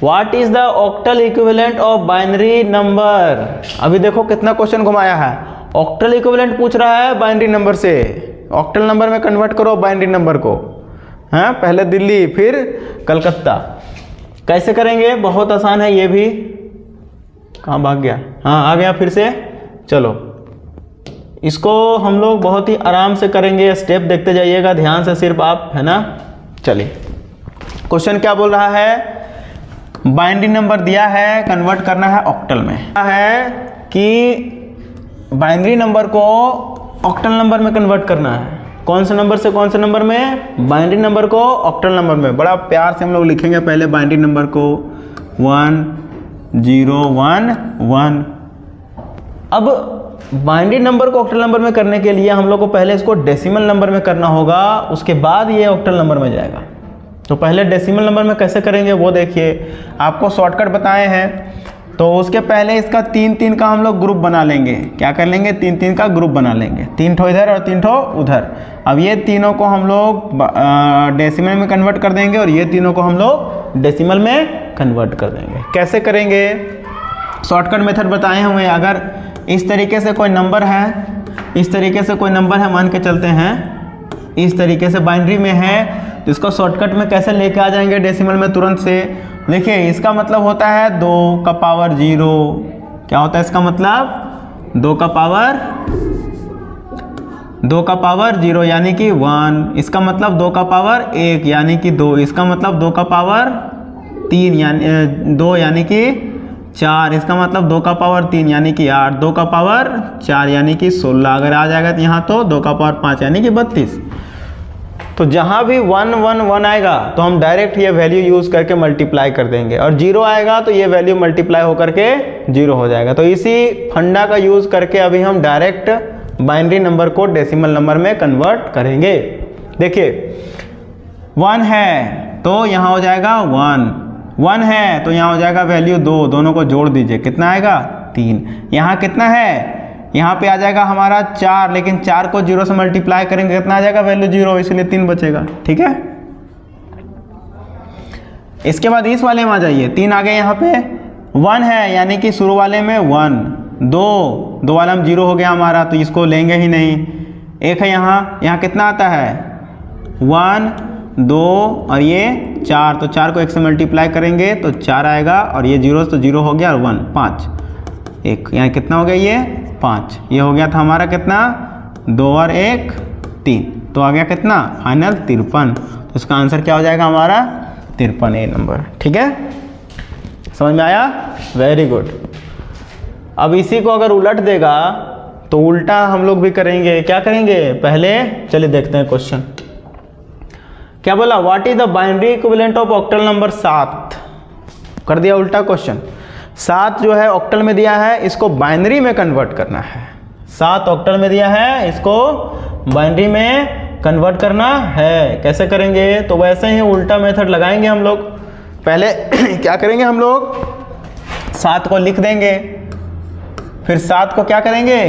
what is the octal equivalent of binary number. अभी देखो कितना क्वेश्चन घुमाया है, ऑक्टल इक्विवेलेंट पूछ रहा है बाइनरी नंबर से। ऑक्टल नंबर में कन्वर्ट करो बाइनरी नंबर को। हाँ, पहले दिल्ली फिर कलकत्ता। कैसे करेंगे? बहुत आसान है ये भी। कहाँ भाग गया? हाँ, आ गया फिर से। चलो, इसको हम लोग बहुत ही आराम से करेंगे, स्टेप देखते जाइएगा ध्यान से सिर्फ आप, है ना। चलिए, क्वेश्चन क्या बोल रहा है? बाइनरी नंबर दिया है, कन्वर्ट करना है ऑक्टल में। क्या है कि बाइनरी नंबर को ऑक्टल नंबर में कन्वर्ट करना है। कौन से नंबर से कौन से नंबर में? बाइनरी नंबर को ऑक्टल नंबर में। बड़ा प्यार से हम लोग लिखेंगे पहले बाइनरी नंबर को 1 0 1 1। अब बाइनरी नंबर को ऑक्टल नंबर में करने के लिए हम लोग को पहले इसको डेसिमल नंबर में करना होगा, उसके बाद ये ऑक्टल नंबर में जाएगा। तो पहले डेसिमल नंबर में कैसे करेंगे वो देखिए, आपको शॉर्टकट बताए हैं। तो उसके पहले इसका 3-3 का हम लोग ग्रुप बना लेंगे। क्या कर लेंगे? 3-3 का ग्रुप बना लेंगे, 3 ठो इधर और 3 ठो उधर। अब ये तीनों को हम लोग डेसिमल में कन्वर्ट कर देंगे और ये तीनों को हम लोग डेसिमल में कन्वर्ट कर देंगे। कैसे करेंगे? शॉर्टकट मेथड बताए हुए। अगर इस तरीके से कोई नंबर है, इस तरीके से कोई नंबर है, मान के चलते हैं इस तरीके से बाइनरी में है, तो इसको शॉर्टकट में कैसे लेके आ जाएंगे डेसिमल में तुरंत से? देखिए, इसका मतलब होता है 2 का पावर 0। क्या होता है इसका मतलब? 2 का पावर 0 यानी कि 1। इसका मतलब 2 का पावर 1 यानी कि 2। इसका मतलब 2 का पावर 3 यानी 2 यानी कि 4। इसका मतलब 2 का पावर 3 यानी कि 8। 2 का पावर 4 यानी कि 16। अगर आ जाएगा तो यहाँ तो 2 का पावर 5 यानी कि 32। तो जहाँ भी 1 1 1 आएगा तो हम डायरेक्ट ये वैल्यू यूज़ करके मल्टीप्लाई कर देंगे, और 0 आएगा तो ये वैल्यू मल्टीप्लाई होकर के 0 हो जाएगा। तो इसी फंडा का यूज़ करके अभी हम डायरेक्ट बाइनरी नंबर को डेसिमल नंबर में कन्वर्ट करेंगे। देखिए, 1 है तो यहाँ हो जाएगा 1 है तो यहाँ हो जाएगा वैल्यू 2। दोनों को जोड़ दीजिए, कितना आएगा? 3। यहाँ कितना है? यहाँ पे आ जाएगा हमारा 4, लेकिन 4 को 0 से मल्टीप्लाई करेंगे, कितना आ जाएगा? वैल्यू 0, इसलिए 3 बचेगा। ठीक है, इसके बाद इस वाले में आ जाइए। 3 आ गए, यहाँ पे 1 है यानी कि शुरू वाले में 1। 2 वाला में 0 हो गया हमारा, तो इसको लेंगे ही नहीं। 1 है यहाँ कितना आता है? 1 2 और ये 4, तो 4 को 1 से मल्टीप्लाई करेंगे तो 4 आएगा, और ये 0 तो 0 हो गया, और 1 5 1 यहाँ कितना हो गया? ये 5। ये हो गया था हमारा कितना? 2 और 1 3, तो आ गया कितना? फाइनल 53। तो इसका आंसर क्या हो जाएगा हमारा? 53 ए नंबर। ठीक है, समझ में आया? Very good. अब इसी को अगर उलट देगा तो उल्टा हम लोग भी करेंगे। क्या करेंगे? पहले चलिए देखते हैं क्वेश्चन क्या बोला। What is the binary equivalent of octal number 7? कर दिया उल्टा क्वेश्चन। 7 जो है ऑक्टल में दिया है, इसको बाइनरी में कन्वर्ट करना है। 7 ऑक्टल में दिया है, इसको बाइनरी में कन्वर्ट करना है। कैसे करेंगे? तो वैसे ही उल्टा मेथड लगाएंगे हम लोग। पहले क्या करेंगे हम लोग? 7 को लिख देंगे, फिर 7 को क्या करेंगे?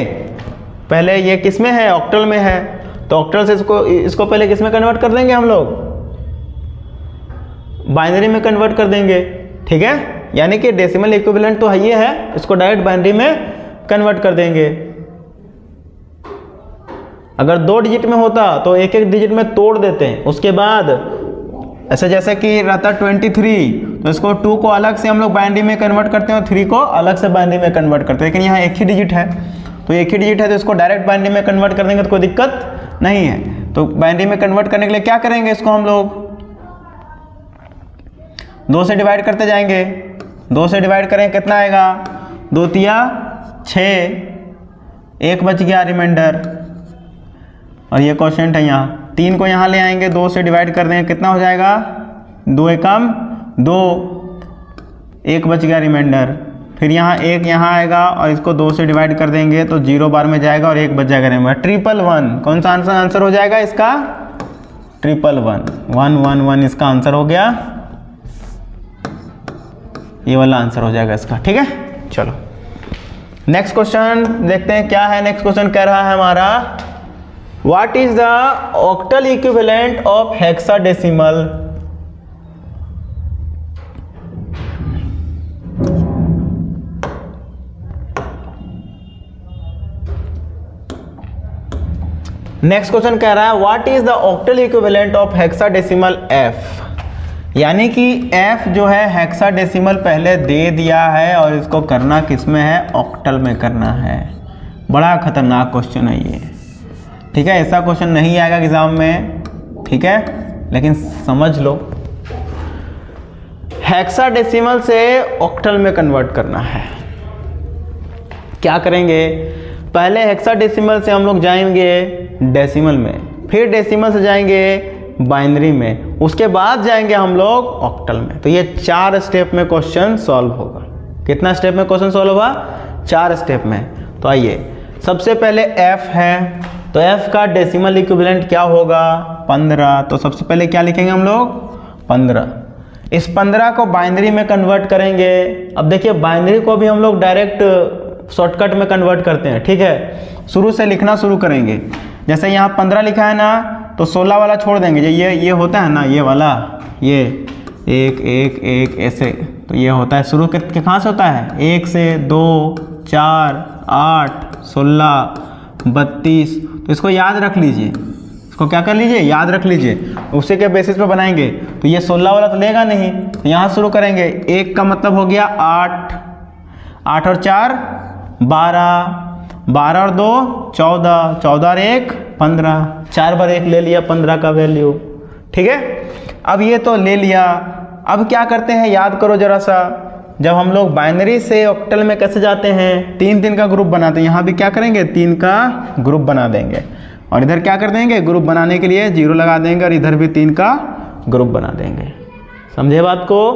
पहले ये किस में है? ऑक्टल में है, तो ऑक्टल से इसको पहले किस में कन्वर्ट कर देंगे हम लोग? बाइनरी में कन्वर्ट कर देंगे। ठीक है, यानी कि डेसिमल इक्विवेलेंट तो ये है, इसको डायरेक्ट बाइनरी में कन्वर्ट कर देंगे। अगर 2 डिजिट में होता तो एक एक डिजिट में तोड़ देते हैं। उसके बाद ऐसे जैसे कि रहता 23, तो इसको 2 को अलग से हम लोग बाइनरी में कन्वर्ट करते हैं और 3 को अलग से बाइनरी में कन्वर्ट करते हैं। लेकिन यहाँ एक ही डिजिट है, तो एक ही डिजिट है तो इसको डायरेक्ट बाइनरी में कन्वर्ट कर देंगे तो कोई दिक्कत नहीं है। तो बाइनरी में कन्वर्ट करने के लिए क्या करेंगे? इसको हम लोग 2 से डिवाइड करते जाएंगे। 2 से डिवाइड करें कितना आएगा? 2 तिया 6, 1 बच गया रिमाइंडर, और ये क्वेश्चन है यहाँ। 3 को यहाँ ले आएंगे, 2 से डिवाइड कर देंगे, कितना हो जाएगा? 2 एकम 2, 1 बच गया रिमाइंडर। फिर यहाँ 1 यहाँ आएगा और इसको 2 से डिवाइड कर देंगे तो 0 बार में जाएगा और 1 बच जाएगा रिमाइंडर। 111 कौन सा आंसर हो जाएगा इसका? 111 111 इसका आंसर हो गया। ये वाला आंसर हो जाएगा इसका। ठीक है, चलो नेक्स्ट क्वेश्चन देखते हैं क्या है। नेक्स्ट क्वेश्चन कह रहा है हमारा, what is the octal equivalent of hexadecimal? Next question कह रहा है what is the octal equivalent of hexadecimal f, यानी कि f जो है हेक्साडेसिमल पहले दे दिया है और इसको करना किस में है, ऑक्टल में करना है। बड़ा खतरनाक क्वेश्चन है ये, ठीक है। ऐसा क्वेश्चन नहीं आएगा एग्जाम में, ठीक है, लेकिन समझ लो हेक्साडेसिमल से ऑक्टल में कन्वर्ट करना है। क्या करेंगे, पहले हेक्साडेसिमल से हम लोग जाएंगे डेसिमल में, फिर डेसिमल से जाएंगे बाइनरी में, उसके बाद जाएंगे हम लोग ऑक्टल में। तो ये 4 स्टेप में क्वेश्चन सॉल्व होगा। कितना स्टेप में क्वेश्चन सॉल्व होगा, 4 स्टेप में। तो आइए, सबसे पहले f है, तो f का डेसिमल इक्विवेलेंट क्या होगा, 15। तो सबसे पहले क्या लिखेंगे हम लोग, 15। इस 15 को बाइनरी में कन्वर्ट करेंगे। अब देखिए बाइनरी को भी हम लोग डायरेक्ट शॉर्टकट में कन्वर्ट करते हैं, ठीक है। शुरू से लिखना शुरू करेंगे। जैसे यहाँ 15 लिखा है ना, तो 16 वाला छोड़ देंगे। ये होता है ना, ये वाला, ये 1 1 1 ऐसे, तो ये होता है शुरू कहाँ से होता है, 1 से 2 4 8 16 32। तो इसको याद रख लीजिए, इसको क्या कर लीजिए, याद रख लीजिए, उसी के बेसिस पे बनाएंगे। तो ये 16 वाला तो लेगा नहीं, तो यहाँ शुरू करेंगे। 1 का मतलब हो गया 8, 8 और 4 12, 12 और 2 14, 14 और 1 15, 4 बार 1 ले लिया 15 का वैल्यू, ठीक है। अब ये तो ले लिया। अब क्या करते हैं, याद करो जरा सा, जब हम लोग बाइनरी से ऑक्टल में कैसे जाते हैं, 3 का ग्रुप बनाते हैं। यहाँ भी क्या करेंगे, 3 का ग्रुप बना देंगे, और इधर क्या कर देंगे, ग्रुप बनाने के लिए 0 लगा देंगे, और इधर भी 3 का ग्रुप बना देंगे। समझे बात को।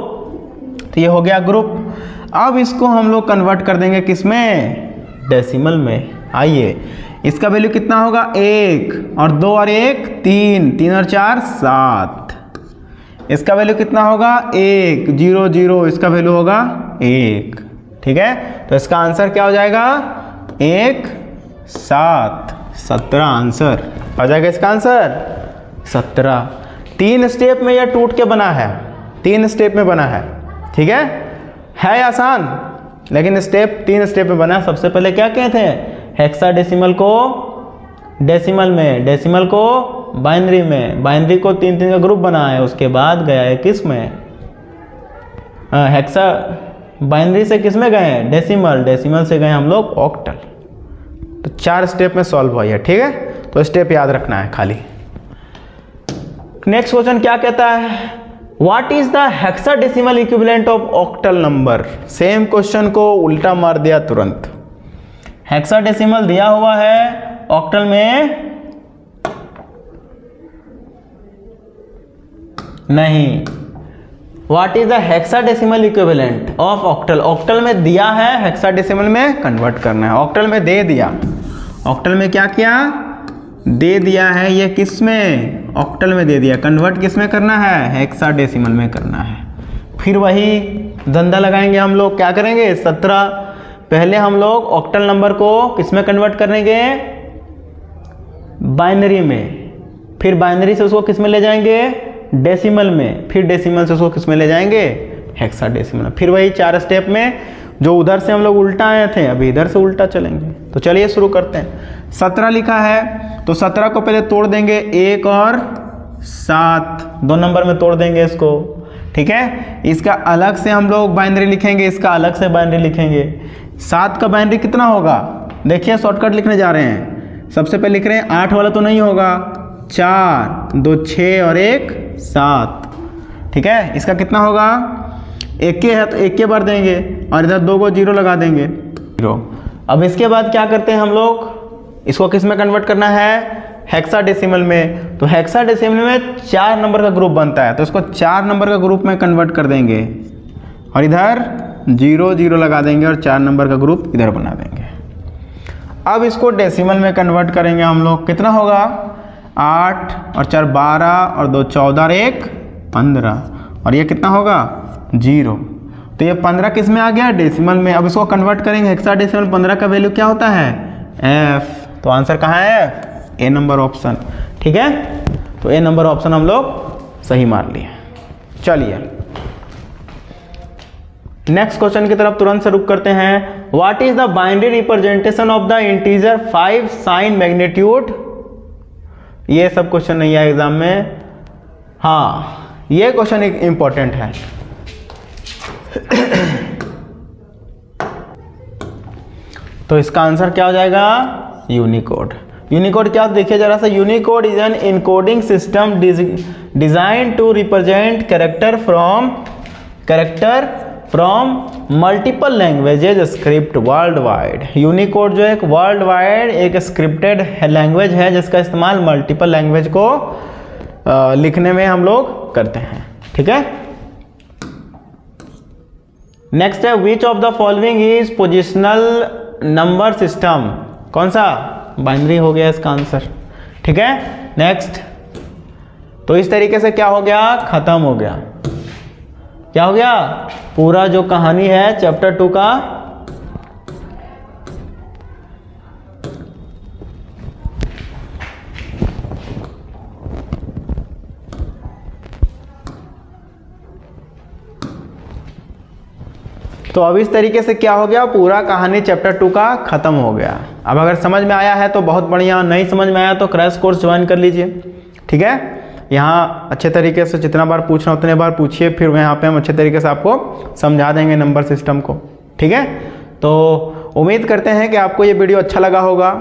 तो ये हो गया ग्रुप। अब इसको हम लोग कन्वर्ट कर देंगे किस में, डेसिमल में। आइए, इसका वैल्यू कितना होगा, 1 और 2 और 1 3, 3 और 4 7। इसका वैल्यू कितना होगा, 1 0 0, इसका वैल्यू होगा 1, ठीक है। तो इसका आंसर क्या हो जाएगा, 1 7 17 आंसर आ जाएगा इसका आंसर 17। 3 स्टेप में यह टूट के बना है, 3 स्टेप में बना है, ठीक है आसान, लेकिन 3 स्टेप में बना। सबसे पहले क्या कहते हैं, हेक्साडेसिमल को डेसिमल में, डेसिमल को बाइनरी में, बाइनरी को 3 का ग्रुप बना है, उसके बाद गया है किस में, हेक्सा, बाइनरी से किस में गए हैं, डेसिमल, डेसिमल से गए हम लोग ऑक्टल। तो 4 स्टेप में सॉल्व हुआ है, ठीक है। तो स्टेप याद रखना है खाली। नेक्स्ट क्वेश्चन क्या कहता है, what is the hexadecimal equivalent of octal number. Same question को उल्टा मार दिया तुरंत। हेक्साडेसिमल दिया हुआ है, ऑक्टल में नहीं। What is the hexadecimal equivalent of octal, octal में दिया है, हेक्साडेसिमल में कन्वर्ट करना है। ऑक्टल में दे दिया, ऑक्टल में क्या किया, दे दिया है, ये किस में, ऑक्टल में दे दिया, कन्वर्ट किस में करना है, हेक्साडेसिमल में करना है। फिर वही धंधा लगाएंगे हम लोग, क्या करेंगे, 17। पहले हम लोग ऑक्टल नंबर को किस में कन्वर्ट करेंगे, बाइनरी में, फिर बाइनरी से उसको किस में ले जाएंगे, डेसिमल में, फिर डेसिमल से उसको किस में ले जाएंगे, हेक्साडेसिमल। फिर वही 4 स्टेप में, जो उधर से हम लोग उल्टा आए थे, अभी इधर से उल्टा चलेंगे। तो चलिए शुरू करते हैं। 17 लिखा है, तो 17 को पहले तोड़ देंगे, 1 और 7, 2 नंबर में तोड़ देंगे इसको, ठीक है। इसका अलग से हम लोग बाइनरी लिखेंगे, इसका अलग से बाइनरी लिखेंगे। 7 का बाइनरी कितना होगा, देखिए शॉर्टकट लिखने जा रहे हैं। सबसे पहले लिख रहे हैं, 8 वाला तो नहीं होगा, 4 2 6 और 1 7, ठीक है। इसका कितना होगा, 1 है तो 1 के बार देंगे, और इधर 2 को 0 लगा देंगे, 0। अब इसके बाद क्या करते हैं हम लोग, इसको किस में कन्वर्ट करना है, हेक्साडेसिमल में। तो हेक्साडेसिमल में 4 नंबर का ग्रुप बनता है, तो इसको 4 नंबर का ग्रुप में कन्वर्ट कर देंगे, और इधर 0 0 लगा देंगे, और 4 नंबर का ग्रुप इधर बना देंगे। अब इसको डेसिमल में कन्वर्ट करेंगे हम लोग, कितना होगा, 8 और 4 12 और 2 14 और 1 15, और ये कितना होगा, 0। तो ये 15 किस में आ गया, डेसिमल में। अब इसको कन्वर्ट करेंगे हेक्साडेसिमल, 15 का वैल्यू क्या होता है, f। तो आंसर कहाँ है, ए नंबर ऑप्शन, ठीक है। तो ए नंबर ऑप्शन हम लोग सही मार लिए। चलिए नेक्स्ट क्वेश्चन की तरफ तुरंत से रुक करते हैं। What is the binary representation of the integer 5 sign magnitude ये सब क्वेश्चन नहीं है एग्जाम में। हाँ, ये क्वेश्चन एक इम्पोर्टेंट है। तो इसका आंसर क्या हो जाएगा? यूनिकोड। यूनिकोड क्या, देखिए जरा सा। Unicode is an encoding system design to represent character from multiple languages script world wide. Unicode जो एक वर्ल्ड वाइड एक स्क्रिप्टेड लैंग्वेज है जिसका इस्तेमाल मल्टीपल लैंग्वेज को लिखने में हम लोग करते हैं। ठीक है, नेक्स्ट है which of the following is positional number system. कौन सा? बाइनरी हो गया इसका आंसर। ठीक है, नेक्स्ट। तो इस तरीके से क्या हो गया? खत्म हो गया। क्या हो गया? पूरा जो कहानी है चैप्टर 2 का तो अब इस तरीके से क्या हो गया? पूरा कहानी चैप्टर 2 का खत्म हो गया। अब अगर समझ में आया है तो बहुत बढ़िया, नहीं समझ में आया तो क्रैश कोर्स ज्वाइन कर लीजिए। ठीक है, यहाँ अच्छे तरीके से जितना बार पूछना उतने बार पूछिए, फिर यहाँ पे हम अच्छे तरीके से आपको समझा देंगे नंबर सिस्टम को। ठीक है, तो उम्मीद करते हैं कि आपको ये वीडियो अच्छा लगा होगा।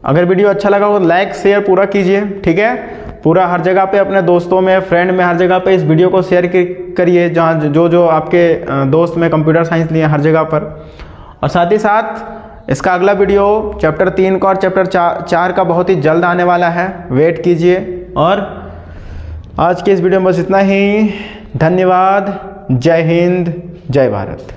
अगर वीडियो अच्छा लगा हो तो लाइक शेयर पूरा कीजिए। ठीक है, पूरा हर जगह पे अपने दोस्तों में, फ्रेंड में, हर जगह पे इस वीडियो को शेयर करिए जहाँ जो आपके दोस्त में कंप्यूटर साइंस लिए हर जगह पर। और साथ ही साथ इसका अगला वीडियो चैप्टर 3 का और चैप्टर 4 का बहुत ही जल्द आने वाला है, वेट कीजिए। और आज के इस वीडियो में बस इतना ही। धन्यवाद। जय हिंद, जय भारत।